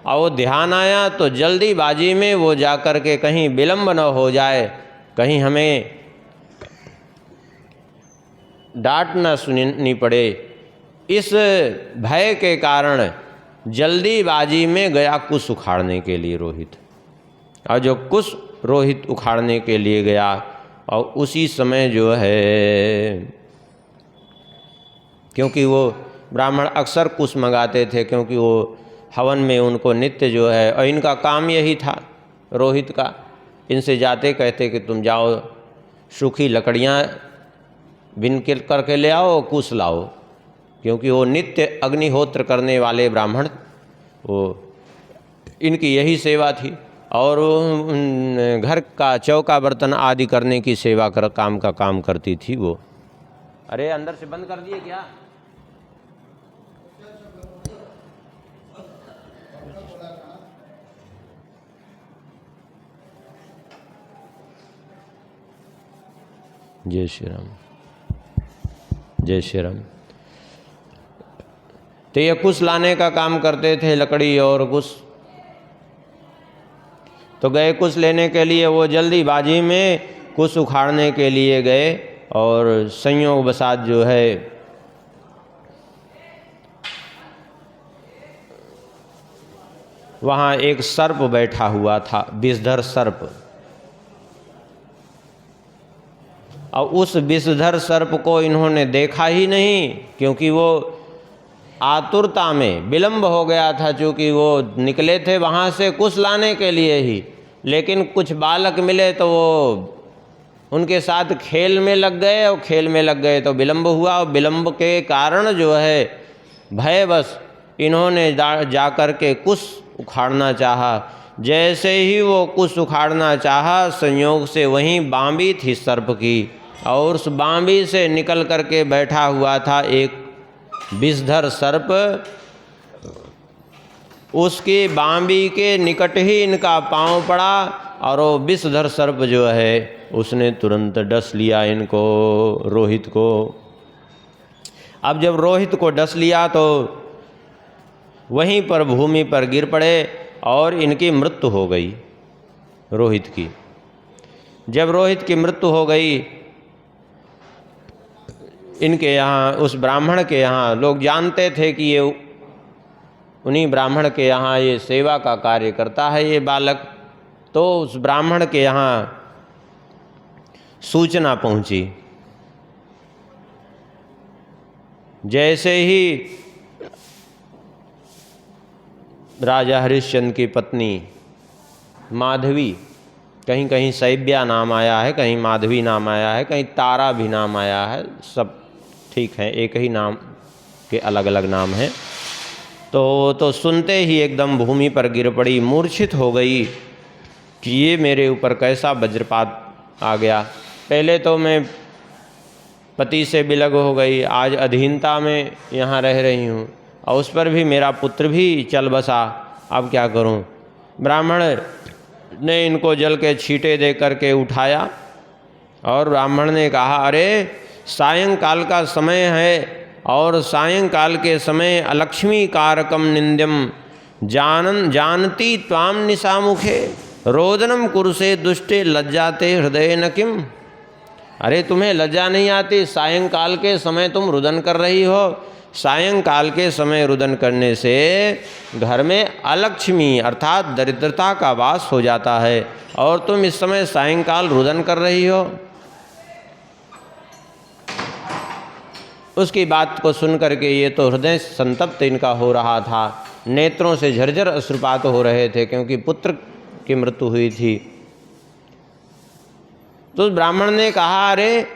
Speaker 1: और वो ध्यान आया तो जल्दीबाजी में वो जाकर के कहीं विलम्ब न हो जाए, कहीं हमें डांट न सुननी पड़े। इस भय के कारण जल्दीबाजी में गया कुश उखाड़ने के लिए रोहित। और जो कुश रोहित उखाड़ने के लिए गया, और उसी समय जो है, क्योंकि वो ब्राह्मण अक्सर कुश मंगाते थे, क्योंकि वो हवन में उनको नित्य जो है, और इनका काम यही था रोहित का, इनसे जाते कहते कि तुम जाओ सूखी लकड़ियाँ बिन करके ले आओ, कुश लाओ, क्योंकि वो नित्य अग्निहोत्र करने वाले ब्राह्मण, वो इनकी यही सेवा थी। और घर का चौका बर्तन आदि करने की सेवा काम करती थी वो। अरे अंदर से बंद कर दिए क्या? जय श्री राम, जय श्री राम। तो ये कुश लाने का काम करते थे, लकड़ी और कुश। तो गए कुश लेने के लिए, वो जल्दीबाजी में कुश उखाड़ने के लिए गए, और संयोगवशात जो है वहाँ एक सर्प बैठा हुआ था, विषधर सर्प। और उस विषधर सर्प को इन्होंने देखा ही नहीं, क्योंकि वो आतुरता में विलम्ब हो गया था, चूँकि वो निकले थे वहाँ से कुश लाने के लिए ही, लेकिन कुछ बालक मिले तो वो उनके साथ खेल में लग गए, और खेल में लग गए तो विलम्ब हुआ, और विलम्ब के कारण जो है भयवश इन्होंने जा कर के कुश उखाड़ना चाहा। जैसे ही वो कुश उखाड़ना चाहा, संयोग से वहीं बांबी थी सर्प की, और उस बांबी से निकल करके बैठा हुआ था एक विषधर सर्प। उसकी बांबी के निकट ही इनका पांव पड़ा, और वो विषधर सर्प जो है उसने तुरंत डस लिया इनको, रोहित को। अब जब रोहित को डस लिया तो वहीं पर भूमि पर गिर पड़े, और इनकी मृत्यु हो गई, रोहित की। जब रोहित की मृत्यु हो गई, इनके यहाँ, उस ब्राह्मण के यहाँ, लोग जानते थे कि ये उन्हीं ब्राह्मण के यहाँ ये सेवा का कार्य करता है ये बालक। तो उस ब्राह्मण के यहाँ सूचना पहुँची। जैसे ही राजा हरिश्चंद्र की पत्नी माधवी, कहीं कहीं सैब्या नाम आया है, कहीं माधवी नाम आया है, कहीं तारा भी नाम आया है, सब ठीक है, एक ही नाम के अलग अलग नाम हैं। तो सुनते ही एकदम भूमि पर गिर पड़ी, मूर्छित हो गई कि ये मेरे ऊपर कैसा वज्रपात आ गया। पहले तो मैं पति से विलग हो गई, आज अधीनता में यहाँ रह रही हूँ, और उस पर भी मेरा पुत्र भी चल बसा, अब क्या करूँ। ब्राह्मण ने इनको जल के छींटे दे करके उठाया, और ब्राह्मण ने कहा, अरे सायंकाल का समय है, और सायंकाल के समय अलक्ष्मी कारकम निंद्यम जानती त्वाम निशामुखे रोदनम कुरुसे दुष्टे लज्जाते हृदय न किम। अरे तुम्हें लज्जा नहीं आती? सायंकाल के समय तुम रुदन कर रही हो। सायंकाल के समय रुदन करने से घर में अलक्ष्मी अर्थात दरिद्रता का वास हो जाता है, और तुम इस समय सायंकाल रुदन कर रही हो। उसकी बात को सुन करके ये तो हृदय संतप्त इनका हो रहा था, नेत्रों से झरझर अश्रुपात हो रहे थे, क्योंकि पुत्र की मृत्यु हुई थी। तो ब्राह्मण ने कहा, अरे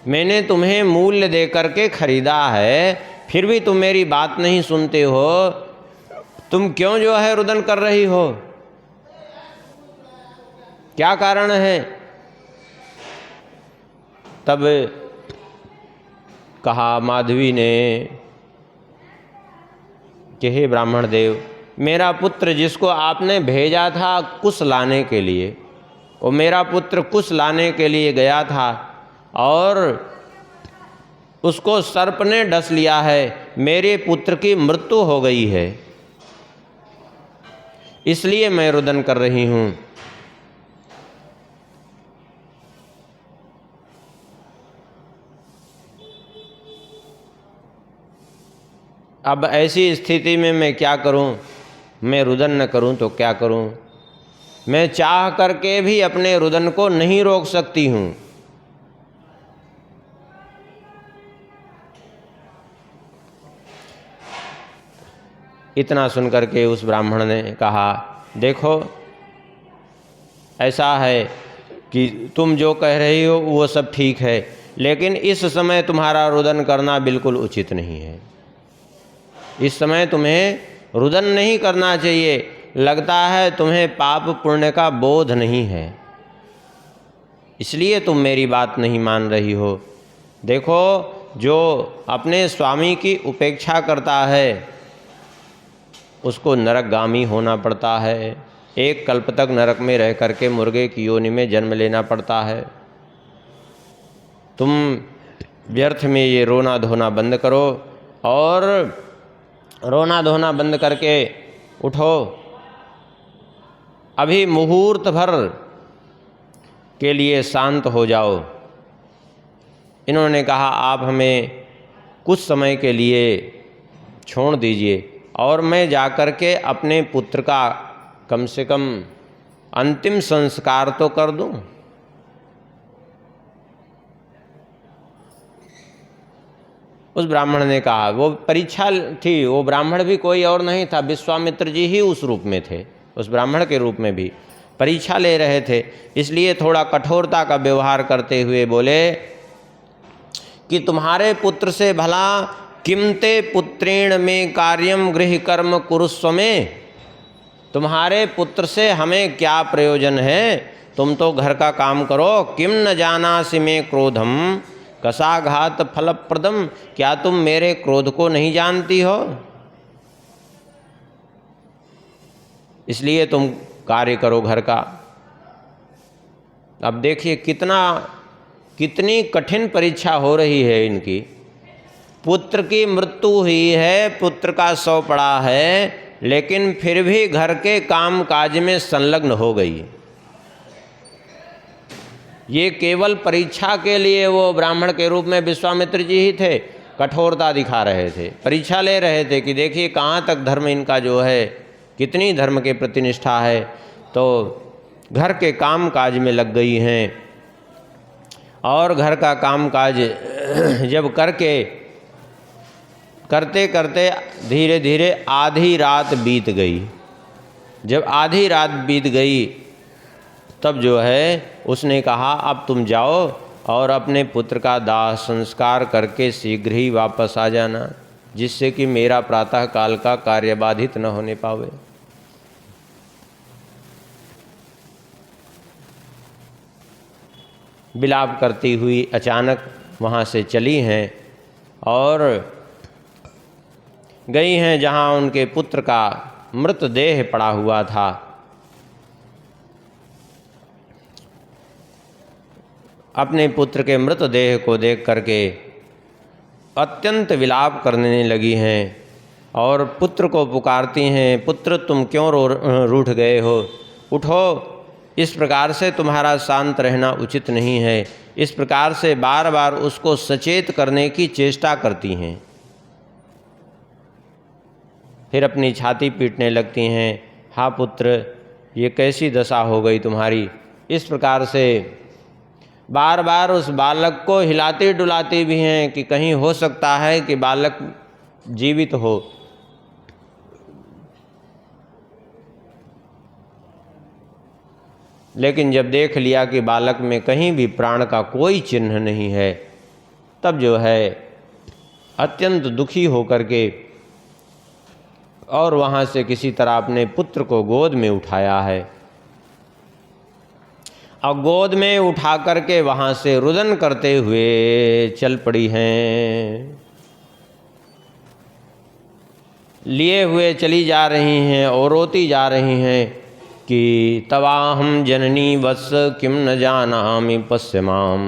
Speaker 1: मैंने तुम्हें मूल्य दे करके खरीदा है, फिर भी तुम मेरी बात नहीं सुनते हो, तुम क्यों जो है रुदन कर रही हो? क्या कारण है? तब कहा माधवी ने कि हे ब्राह्मण देव, मेरा पुत्र जिसको आपने भेजा था कुश लाने के लिए, वो मेरा पुत्र कुश लाने के लिए गया था और उसको सर्प ने डस लिया है, मेरे पुत्र की मृत्यु हो गई है, इसलिए मैं रुदन कर रही हूँ। अब ऐसी स्थिति में मैं क्या करूं? मैं रुदन न करूं तो क्या करूं? मैं चाह करके भी अपने रुदन को नहीं रोक सकती हूं। इतना सुनकर के उस ब्राह्मण ने कहा, देखो ऐसा है कि तुम जो कह रही हो वो सब ठीक है, लेकिन इस समय तुम्हारा रुदन करना बिल्कुल उचित नहीं है। इस समय तुम्हें रुदन नहीं करना चाहिए। लगता है तुम्हें पाप पुण्य का बोध नहीं है, इसलिए तुम मेरी बात नहीं मान रही हो। देखो, जो अपने स्वामी की उपेक्षा करता है उसको नरकगामी होना पड़ता है। एक कल्प तक नरक में रह करके मुर्गे की योनि में जन्म लेना पड़ता है। तुम व्यर्थ में ये रोना धोना बंद करो और रोना धोना बंद करके उठो। अभी मुहूर्त भर के लिए शांत हो जाओ। इन्होंने कहा, आप हमें कुछ समय के लिए छोड़ दीजिए और मैं जाकर के अपने पुत्र का कम से कम अंतिम संस्कार तो कर दूं। उस ब्राह्मण ने कहा, वो परीक्षा थी, वो ब्राह्मण भी कोई और नहीं था, विश्वामित्र जी ही उस रूप में थे, उस ब्राह्मण के रूप में भी परीक्षा ले रहे थे। इसलिए थोड़ा कठोरता का व्यवहार करते हुए बोले कि तुम्हारे पुत्र से भला किमते पुत्रेण में कार्यम गृह कर्म कुरुस्व में, तुम्हारे पुत्र से हमें क्या प्रयोजन है? तुम तो घर का काम करो। किम न जानासि में क्रोधम कसाघात फलप्रदम, क्या तुम मेरे क्रोध को नहीं जानती हो? इसलिए तुम कार्य करो घर का। अब देखिए कितनी कठिन परीक्षा हो रही है इनकी। पुत्र की मृत्यु हुई है, पुत्र का शव पड़ा है, लेकिन फिर भी घर के काम काज में संलग्न हो गई। ये केवल परीक्षा के लिए वो ब्राह्मण के रूप में विश्वामित्र जी ही थे, कठोरता दिखा रहे थे, परीक्षा ले रहे थे कि देखिए कहाँ तक धर्म इनका जो है, कितनी धर्म के प्रति निष्ठा है। तो घर के काम काज में लग गई हैं और घर का काम काज जब करते करते धीरे धीरे आधी रात बीत गई। जब आधी रात बीत गई तब जो है उसने कहा, अब तुम जाओ और अपने पुत्र का दाह संस्कार करके शीघ्र ही वापस आ जाना, जिससे कि मेरा प्रातः काल का कार्य बाधित न होने पावे। विलाप करती हुई अचानक वहाँ से चली हैं और गई हैं जहाँ उनके पुत्र का मृतदेह पड़ा हुआ था। अपने पुत्र के मृतदेह को देख करके अत्यंत विलाप करने लगी हैं और पुत्र को पुकारती हैं, पुत्र तुम क्यों रूठ गए हो? उठो, इस प्रकार से तुम्हारा शांत रहना उचित नहीं है। इस प्रकार से बार बार उसको सचेत करने की चेष्टा करती हैं। फिर अपनी छाती पीटने लगती हैं, हाँ पुत्र, ये कैसी दशा हो गई तुम्हारी? इस प्रकार से बार बार उस बालक को हिलाती डुलाती भी हैं कि कहीं हो सकता है कि बालक जीवित हो। लेकिन जब देख लिया कि बालक में कहीं भी प्राण का कोई चिन्ह नहीं है, तब जो है अत्यंत दुखी होकर के और वहाँ से किसी तरह अपने पुत्र को गोद में उठाया है और गोद में उठा करके वहाँ से रुदन करते हुए चल पड़ी हैं। लिए हुए चली जा रही हैं और रोती जा रही हैं कि तवाहम जननी वत्स किम न जानामि पश्य माम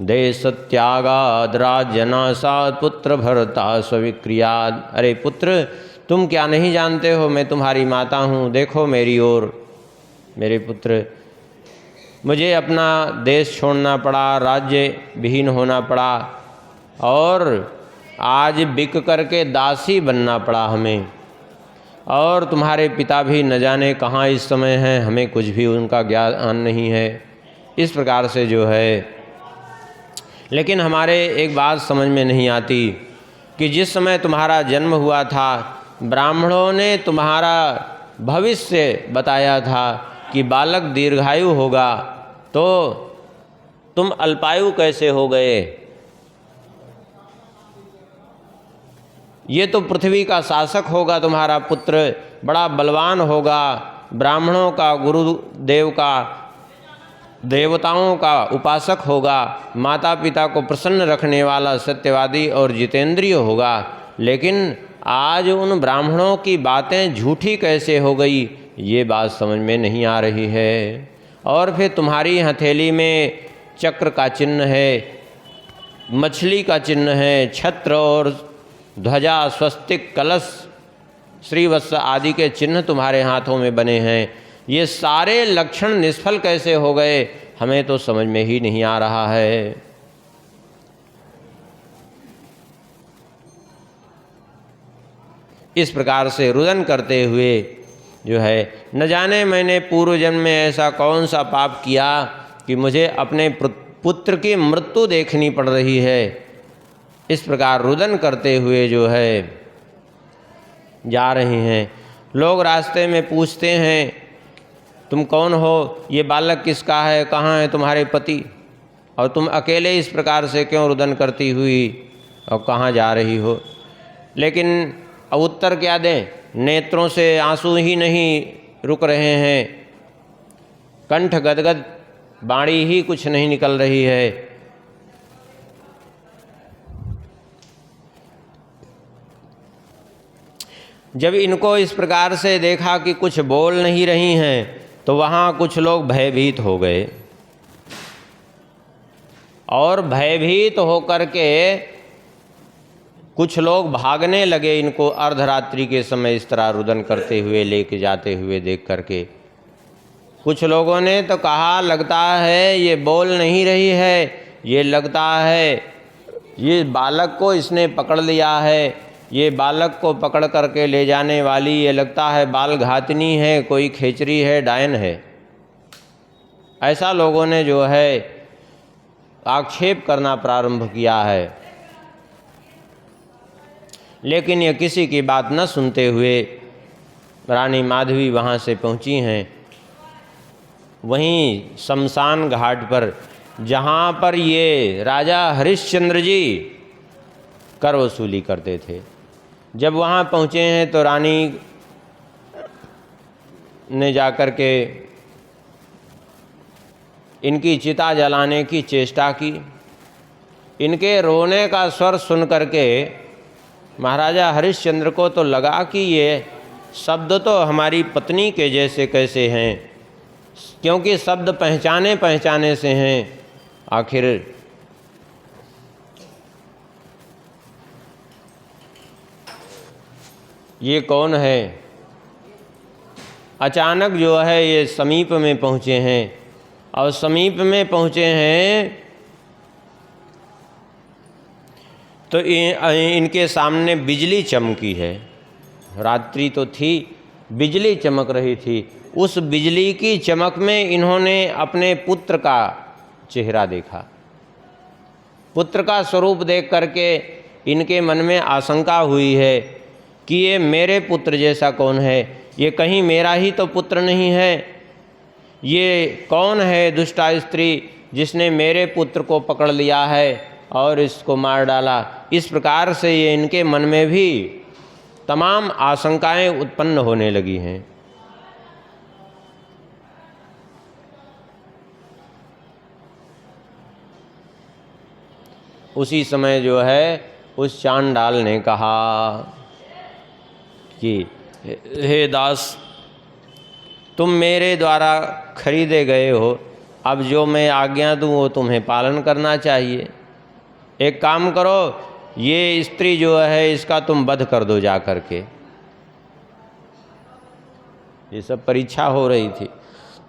Speaker 1: देश त्यागाद राज्यनाशात् पुत्र भरता स्विक्रियाद। अरे पुत्र, तुम क्या नहीं जानते हो, मैं तुम्हारी माता हूँ, देखो मेरी ओर। मेरे पुत्र, मुझे अपना देश छोड़ना पड़ा, राज्य विहीन होना पड़ा, और आज बिक करके दासी बनना पड़ा हमें। और तुम्हारे पिता भी न जाने कहाँ इस समय हैं, हमें कुछ भी उनका ज्ञान नहीं है। इस प्रकार से जो है, लेकिन हमारे एक बात समझ में नहीं आती कि जिस समय तुम्हारा जन्म हुआ था, ब्राह्मणों ने तुम्हारा भविष्य बताया था कि बालक दीर्घायु होगा, तो तुम अल्पायु कैसे हो गए? ये तो पृथ्वी का शासक होगा तुम्हारा पुत्र, बड़ा बलवान होगा, ब्राह्मणों का, गुरुदेव का, देवताओं का उपासक होगा, माता पिता को प्रसन्न रखने वाला सत्यवादी और जितेंद्रिय होगा। लेकिन आज उन ब्राह्मणों की बातें झूठी कैसे हो गई, ये बात समझ में नहीं आ रही है। और फिर तुम्हारी हथेली में चक्र का चिन्ह है, मछली का चिन्ह है, छत्र और ध्वजा, स्वस्तिक, कलश, श्रीवत्स आदि के चिन्ह तुम्हारे हाथों में बने हैं। ये सारे लक्षण निष्फल कैसे हो गए, हमें तो समझ में ही नहीं आ रहा है। इस प्रकार से रुदन करते हुए जो है, न जाने मैंने पूर्व जन्म में ऐसा कौन सा पाप किया कि मुझे अपने पुत्र की मृत्यु देखनी पड़ रही है। इस प्रकार रुदन करते हुए जो है जा रही हैं। लोग रास्ते में पूछते हैं, तुम कौन हो, ये बालक किसका है, कहाँ है तुम्हारे पति, और तुम अकेले इस प्रकार से क्यों रुदन करती हुई और कहाँ जा रही हो? लेकिन अब उत्तर क्या दें, नेत्रों से आंसू ही नहीं रुक रहे हैं, कंठ गदगद, बाणी ही कुछ नहीं निकल रही है। जब इनको इस प्रकार से देखा कि कुछ बोल नहीं रही हैं, तो वहाँ कुछ लोग भयभीत हो गए, और भयभीत होकर के कुछ लोग भागने लगे इनको अर्धरात्रि के समय इस तरह रुदन करते हुए लेके जाते हुए देख करके। कुछ लोगों ने तो कहा, लगता है ये बोल नहीं रही है, ये लगता है ये बालक को इसने पकड़ लिया है, ये बालक को पकड़ करके ले जाने वाली ये लगता है बाल घातनी है, कोई खेचरी है, डायन है। ऐसा लोगों ने जो है आक्षेप करना प्रारंभ किया है। लेकिन ये किसी की बात न सुनते हुए रानी माधवी वहाँ से पहुँची हैं, वहीं शमशान घाट पर, जहाँ पर ये राजा हरिश्चंद्र जी कर वसूली करते थे। जब वहाँ पहुँचे हैं तो रानी ने जाकर के इनकी चिता जलाने की चेष्टा की। इनके रोने का स्वर सुन करके महाराजा हरिश्चंद्र को तो लगा कि ये शब्द तो हमारी पत्नी के जैसे कैसे हैं, क्योंकि शब्द पहचाने पहचाने से हैं। आखिर ये कौन है? अचानक जो है ये समीप में पहुँचे हैं, और समीप में पहुँचे हैं तो इनके सामने बिजली चमकी है। रात्रि तो थी, बिजली चमक रही थी। उस बिजली की चमक में इन्होंने अपने पुत्र का चेहरा देखा। पुत्र का स्वरूप देख करके इनके मन में आशंका हुई है कि ये मेरे पुत्र जैसा कौन है, ये कहीं मेरा ही तो पुत्र नहीं है। ये कौन है दुष्टा स्त्री जिसने मेरे पुत्र को पकड़ लिया है और इसको मार डाला। इस प्रकार से ये इनके मन में भी तमाम आशंकाएं उत्पन्न होने लगी हैं। उसी समय जो है उस चांडाल ने कहा कि हे दास, तुम मेरे द्वारा खरीदे गए हो, अब जो मैं आज्ञा दूँ वो तुम्हें पालन करना चाहिए। एक काम करो, ये स्त्री जो है इसका तुम वध कर दो जा करके। ये सब परीक्षा हो रही थी।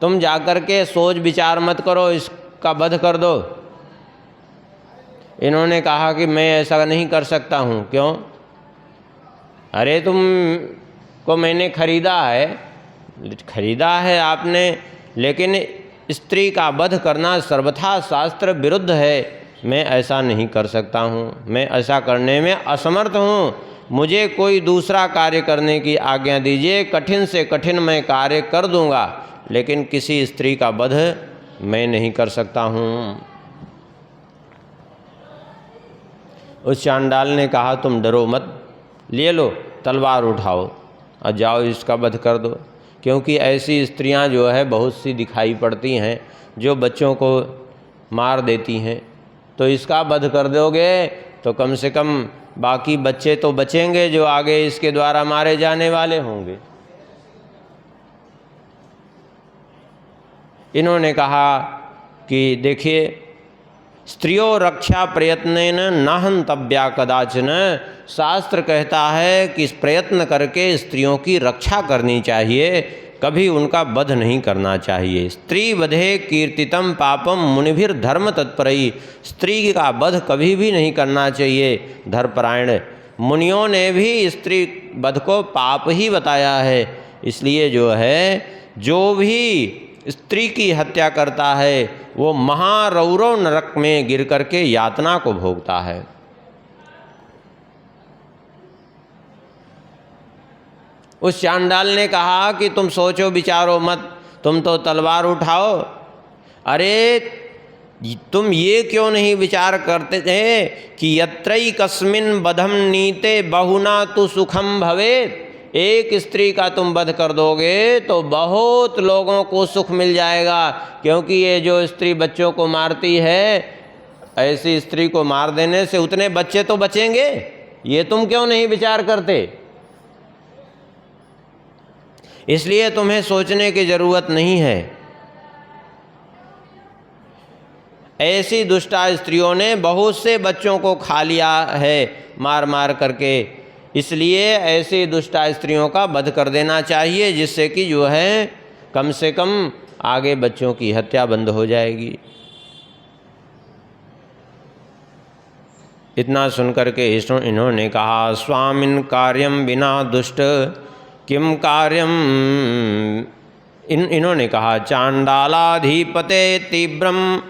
Speaker 1: तुम जा करके सोच विचार मत करो, इसका वध कर दो। इन्होंने कहा कि मैं ऐसा नहीं कर सकता हूँ। क्यों? अरे तुम को मैंने खरीदा है आपने, लेकिन स्त्री का वध करना सर्वथा शास्त्र विरुद्ध है। मैं ऐसा नहीं कर सकता हूँ, मैं ऐसा करने में असमर्थ हूँ। मुझे कोई दूसरा कार्य करने की आज्ञा दीजिए। कठिन से कठिन मैं कार्य कर दूँगा, लेकिन किसी स्त्री का वध मैं नहीं कर सकता हूँ। उस चांडाल ने कहा, तुम डरो मत, ले लो तलवार उठाओ और जाओ इसका वध कर दो। क्योंकि ऐसी स्त्रियां जो है बहुत सी दिखाई पड़ती हैं जो बच्चों को मार देती हैं। तो इसका वध कर दोगे तो कम से कम बाकी बच्चे तो बचेंगे जो आगे इसके द्वारा मारे जाने वाले होंगे। इन्होंने कहा कि देखिए, स्त्रियों रक्षा प्रयत्नेन न हन्तव्या कदाचन। शास्त्र कहता है कि प्रयत्न करके स्त्रियों की रक्षा करनी चाहिए, कभी उनका वध नहीं करना चाहिए। स्त्री वधे कीर्तितम पापम मुनिभिर धर्म तत्परई। स्त्री का वध कभी भी नहीं करना चाहिए। धर्मपरायण मुनियों ने भी स्त्री वध को पाप ही बताया है। इसलिए जो है, जो भी स्त्री की हत्या करता है वो महारौरव नरक में गिर करके यातना को भोगता है। उस चांडाल ने कहा कि तुम सोचो विचारो मत, तुम तो तलवार उठाओ। अरे तुम ये क्यों नहीं विचार करते थे कि यत्रई कस्मिन वधम नीते बहुना तु सुखम भवेत्। एक स्त्री का तुम वध कर दोगे तो बहुत लोगों को सुख मिल जाएगा। क्योंकि ये जो स्त्री बच्चों को मारती है, ऐसी स्त्री को मार देने से उतने बच्चे तो बचेंगे। ये तुम क्यों नहीं विचार करते? इसलिए तुम्हें सोचने की जरूरत नहीं है। ऐसी दुष्टा स्त्रियों ने बहुत से बच्चों को खा लिया है मार मार करके। इसलिए ऐसी दुष्टा स्त्रियों का वध कर देना चाहिए, जिससे कि जो है कम से कम आगे बच्चों की हत्या बंद हो जाएगी। इतना सुनकर के इन्होंने कहा, स्वामिन कार्यम विना दुष्ट किम कार्यम। इन्होंने कहा, चांडालाधिपते तीव्रम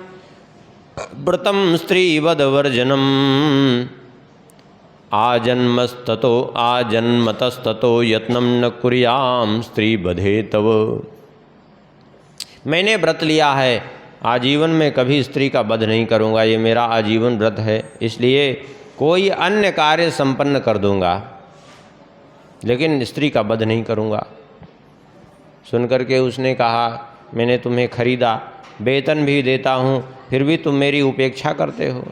Speaker 1: व्रतम स्त्रीवधवर्जनम आजन्मतस्तो यत्नम न कुर्याम स्त्री बधे तव। मैंने व्रत लिया है, आजीवन में कभी स्त्री का वध नहीं करूँगा। ये मेरा आजीवन व्रत है, इसलिए कोई अन्य कार्य संपन्न कर दूँगा, लेकिन स्त्री का वध नहीं करूँगा। सुनकर के उसने कहा, मैंने तुम्हें खरीदा, वेतन भी देता हूँ, फिर भी तुम मेरी उपेक्षा करते हो।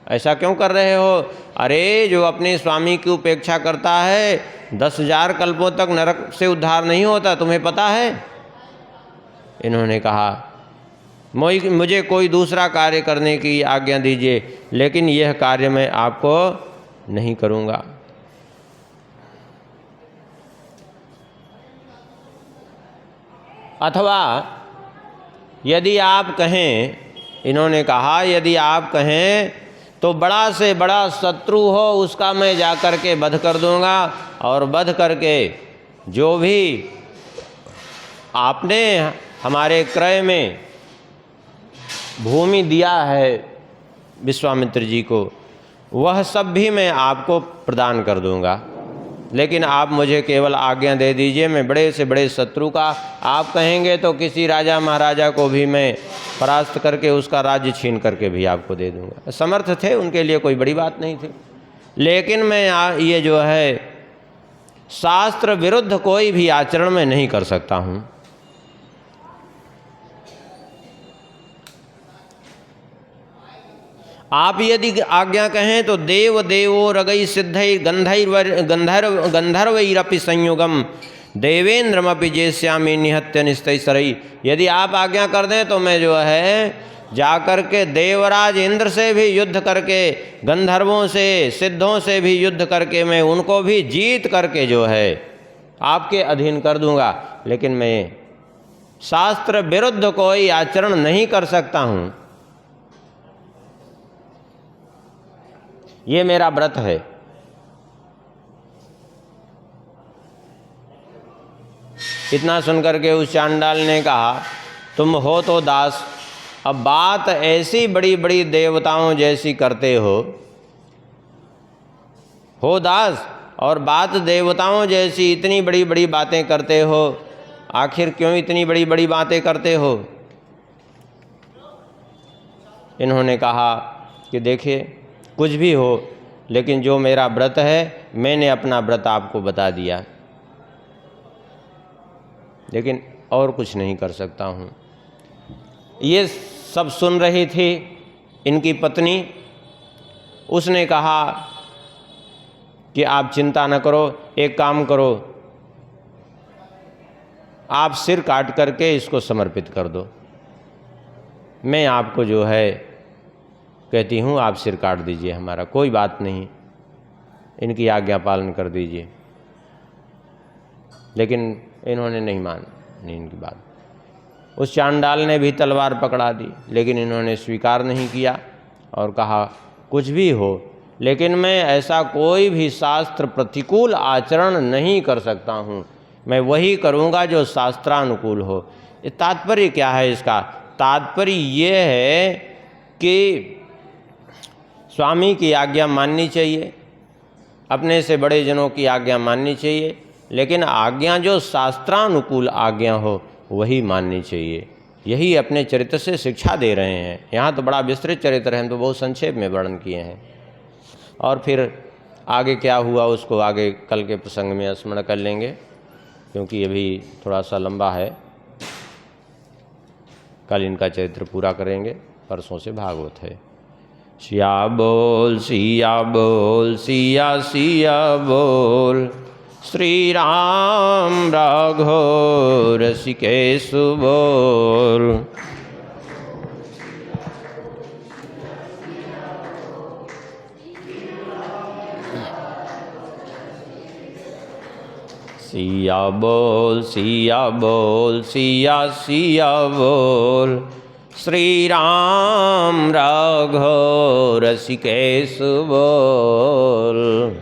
Speaker 1: ऐसा क्यों कर रहे हो? अरे जो अपने स्वामी की उपेक्षा करता है 10,000 कल्पों तक नरक से उद्धार नहीं होता, तुम्हें पता है? इन्होंने कहा, मुझे कोई दूसरा कार्य करने की आज्ञा दीजिए, लेकिन यह कार्य मैं आपको नहीं करूँगा। अथवा यदि आप कहें, इन्होंने कहा, यदि आप कहें तो बड़ा से बड़ा शत्रु हो उसका मैं जा कर के वध कर दूंगा, और वध करके जो भी आपने हमारे क्रय में भूमि दिया है विश्वामित्र जी को, वह सब भी मैं आपको प्रदान कर दूंगा। लेकिन आप मुझे केवल आज्ञा दे दीजिए, मैं बड़े से बड़े शत्रु का, आप कहेंगे तो किसी राजा महाराजा को भी मैं परास्त करके उसका राज्य छीन करके भी आपको दे दूंगा। समर्थ थे, उनके लिए कोई बड़ी बात नहीं थी। लेकिन मैं ये जो है शास्त्र विरुद्ध कोई भी आचरण में नहीं कर सकता हूँ। आप यदि आज्ञा कहें तो देव देवो रगई सिद्धई गंधर्वैरपि संयुगम। देवेंद्रमपि जेष्यामि निहत्य निस्तैसरई। यदि आप आज्ञा कर दें तो मैं जो है जाकर के देवराज इंद्र से भी युद्ध करके, गंधर्वों से, सिद्धों से भी युद्ध करके मैं उनको भी जीत करके जो है आपके अधीन कर दूंगा। लेकिन मैं शास्त्र विरुद्ध कोई आचरण नहीं कर सकता हूँ, ये मेरा व्रत है। इतना सुनकर के उस चांडाल ने कहा, तुम हो तो दास, अब बात ऐसी बड़ी बड़ी देवताओं जैसी करते हो दास, और बात देवताओं जैसी इतनी बड़ी बड़ी बातें करते हो, आखिर क्यों इतनी बड़ी बड़ी बातें करते हो? इन्होंने कहा कि देखिए कुछ भी हो, लेकिन जो मेरा व्रत है मैंने अपना व्रत आपको बता दिया, लेकिन और कुछ नहीं कर सकता हूँ। ये सब सुन रही थी इनकी पत्नी। उसने कहा कि आप चिंता न करो, एक काम करो, आप सिर काट करके इसको समर्पित कर दो। मैं आपको जो है कहती हूँ आप सिर काट दीजिए, हमारा कोई बात नहीं, इनकी आज्ञा पालन कर दीजिए। लेकिन इन्होंने नहीं मानी इनकी बात। उस चांडाल ने भी तलवार पकड़ा दी, लेकिन इन्होंने स्वीकार नहीं किया और कहा कुछ भी हो, लेकिन मैं ऐसा कोई भी शास्त्र प्रतिकूल आचरण नहीं कर सकता हूँ, मैं वही करूँगा जो शास्त्रानुकूल हो। ये तात्पर्य क्या है इसका? तात्पर्य ये है कि स्वामी की आज्ञा माननी चाहिए, अपने से बड़े जनों की आज्ञा माननी चाहिए, लेकिन आज्ञा जो शास्त्रानुकूल आज्ञा हो वही माननी चाहिए। यही अपने चरित्र से शिक्षा दे रहे हैं। यहाँ तो बड़ा विस्तृत चरित्र है, हम तो बहुत संक्षेप में वर्णन किए हैं। और फिर आगे क्या हुआ उसको आगे कल के प्रसंग में स्मरण कर लेंगे, क्योंकि ये भी थोड़ा सा लंबा है। कल इनका चरित्र पूरा करेंगे, परसों से भागवत है। सिया बोल सिया बोल सिया सिया बोल, श्री राम राघव रसिकेश बोल। सिया बोल सिया बोल सिया सिया बोल, श्री राम राघव रसिकेश बोल।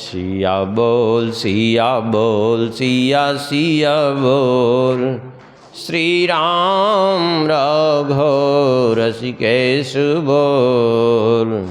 Speaker 1: सिया बोल सिया बोल सिया सिया बोल, श्री राम राघव रसिकेश बोल।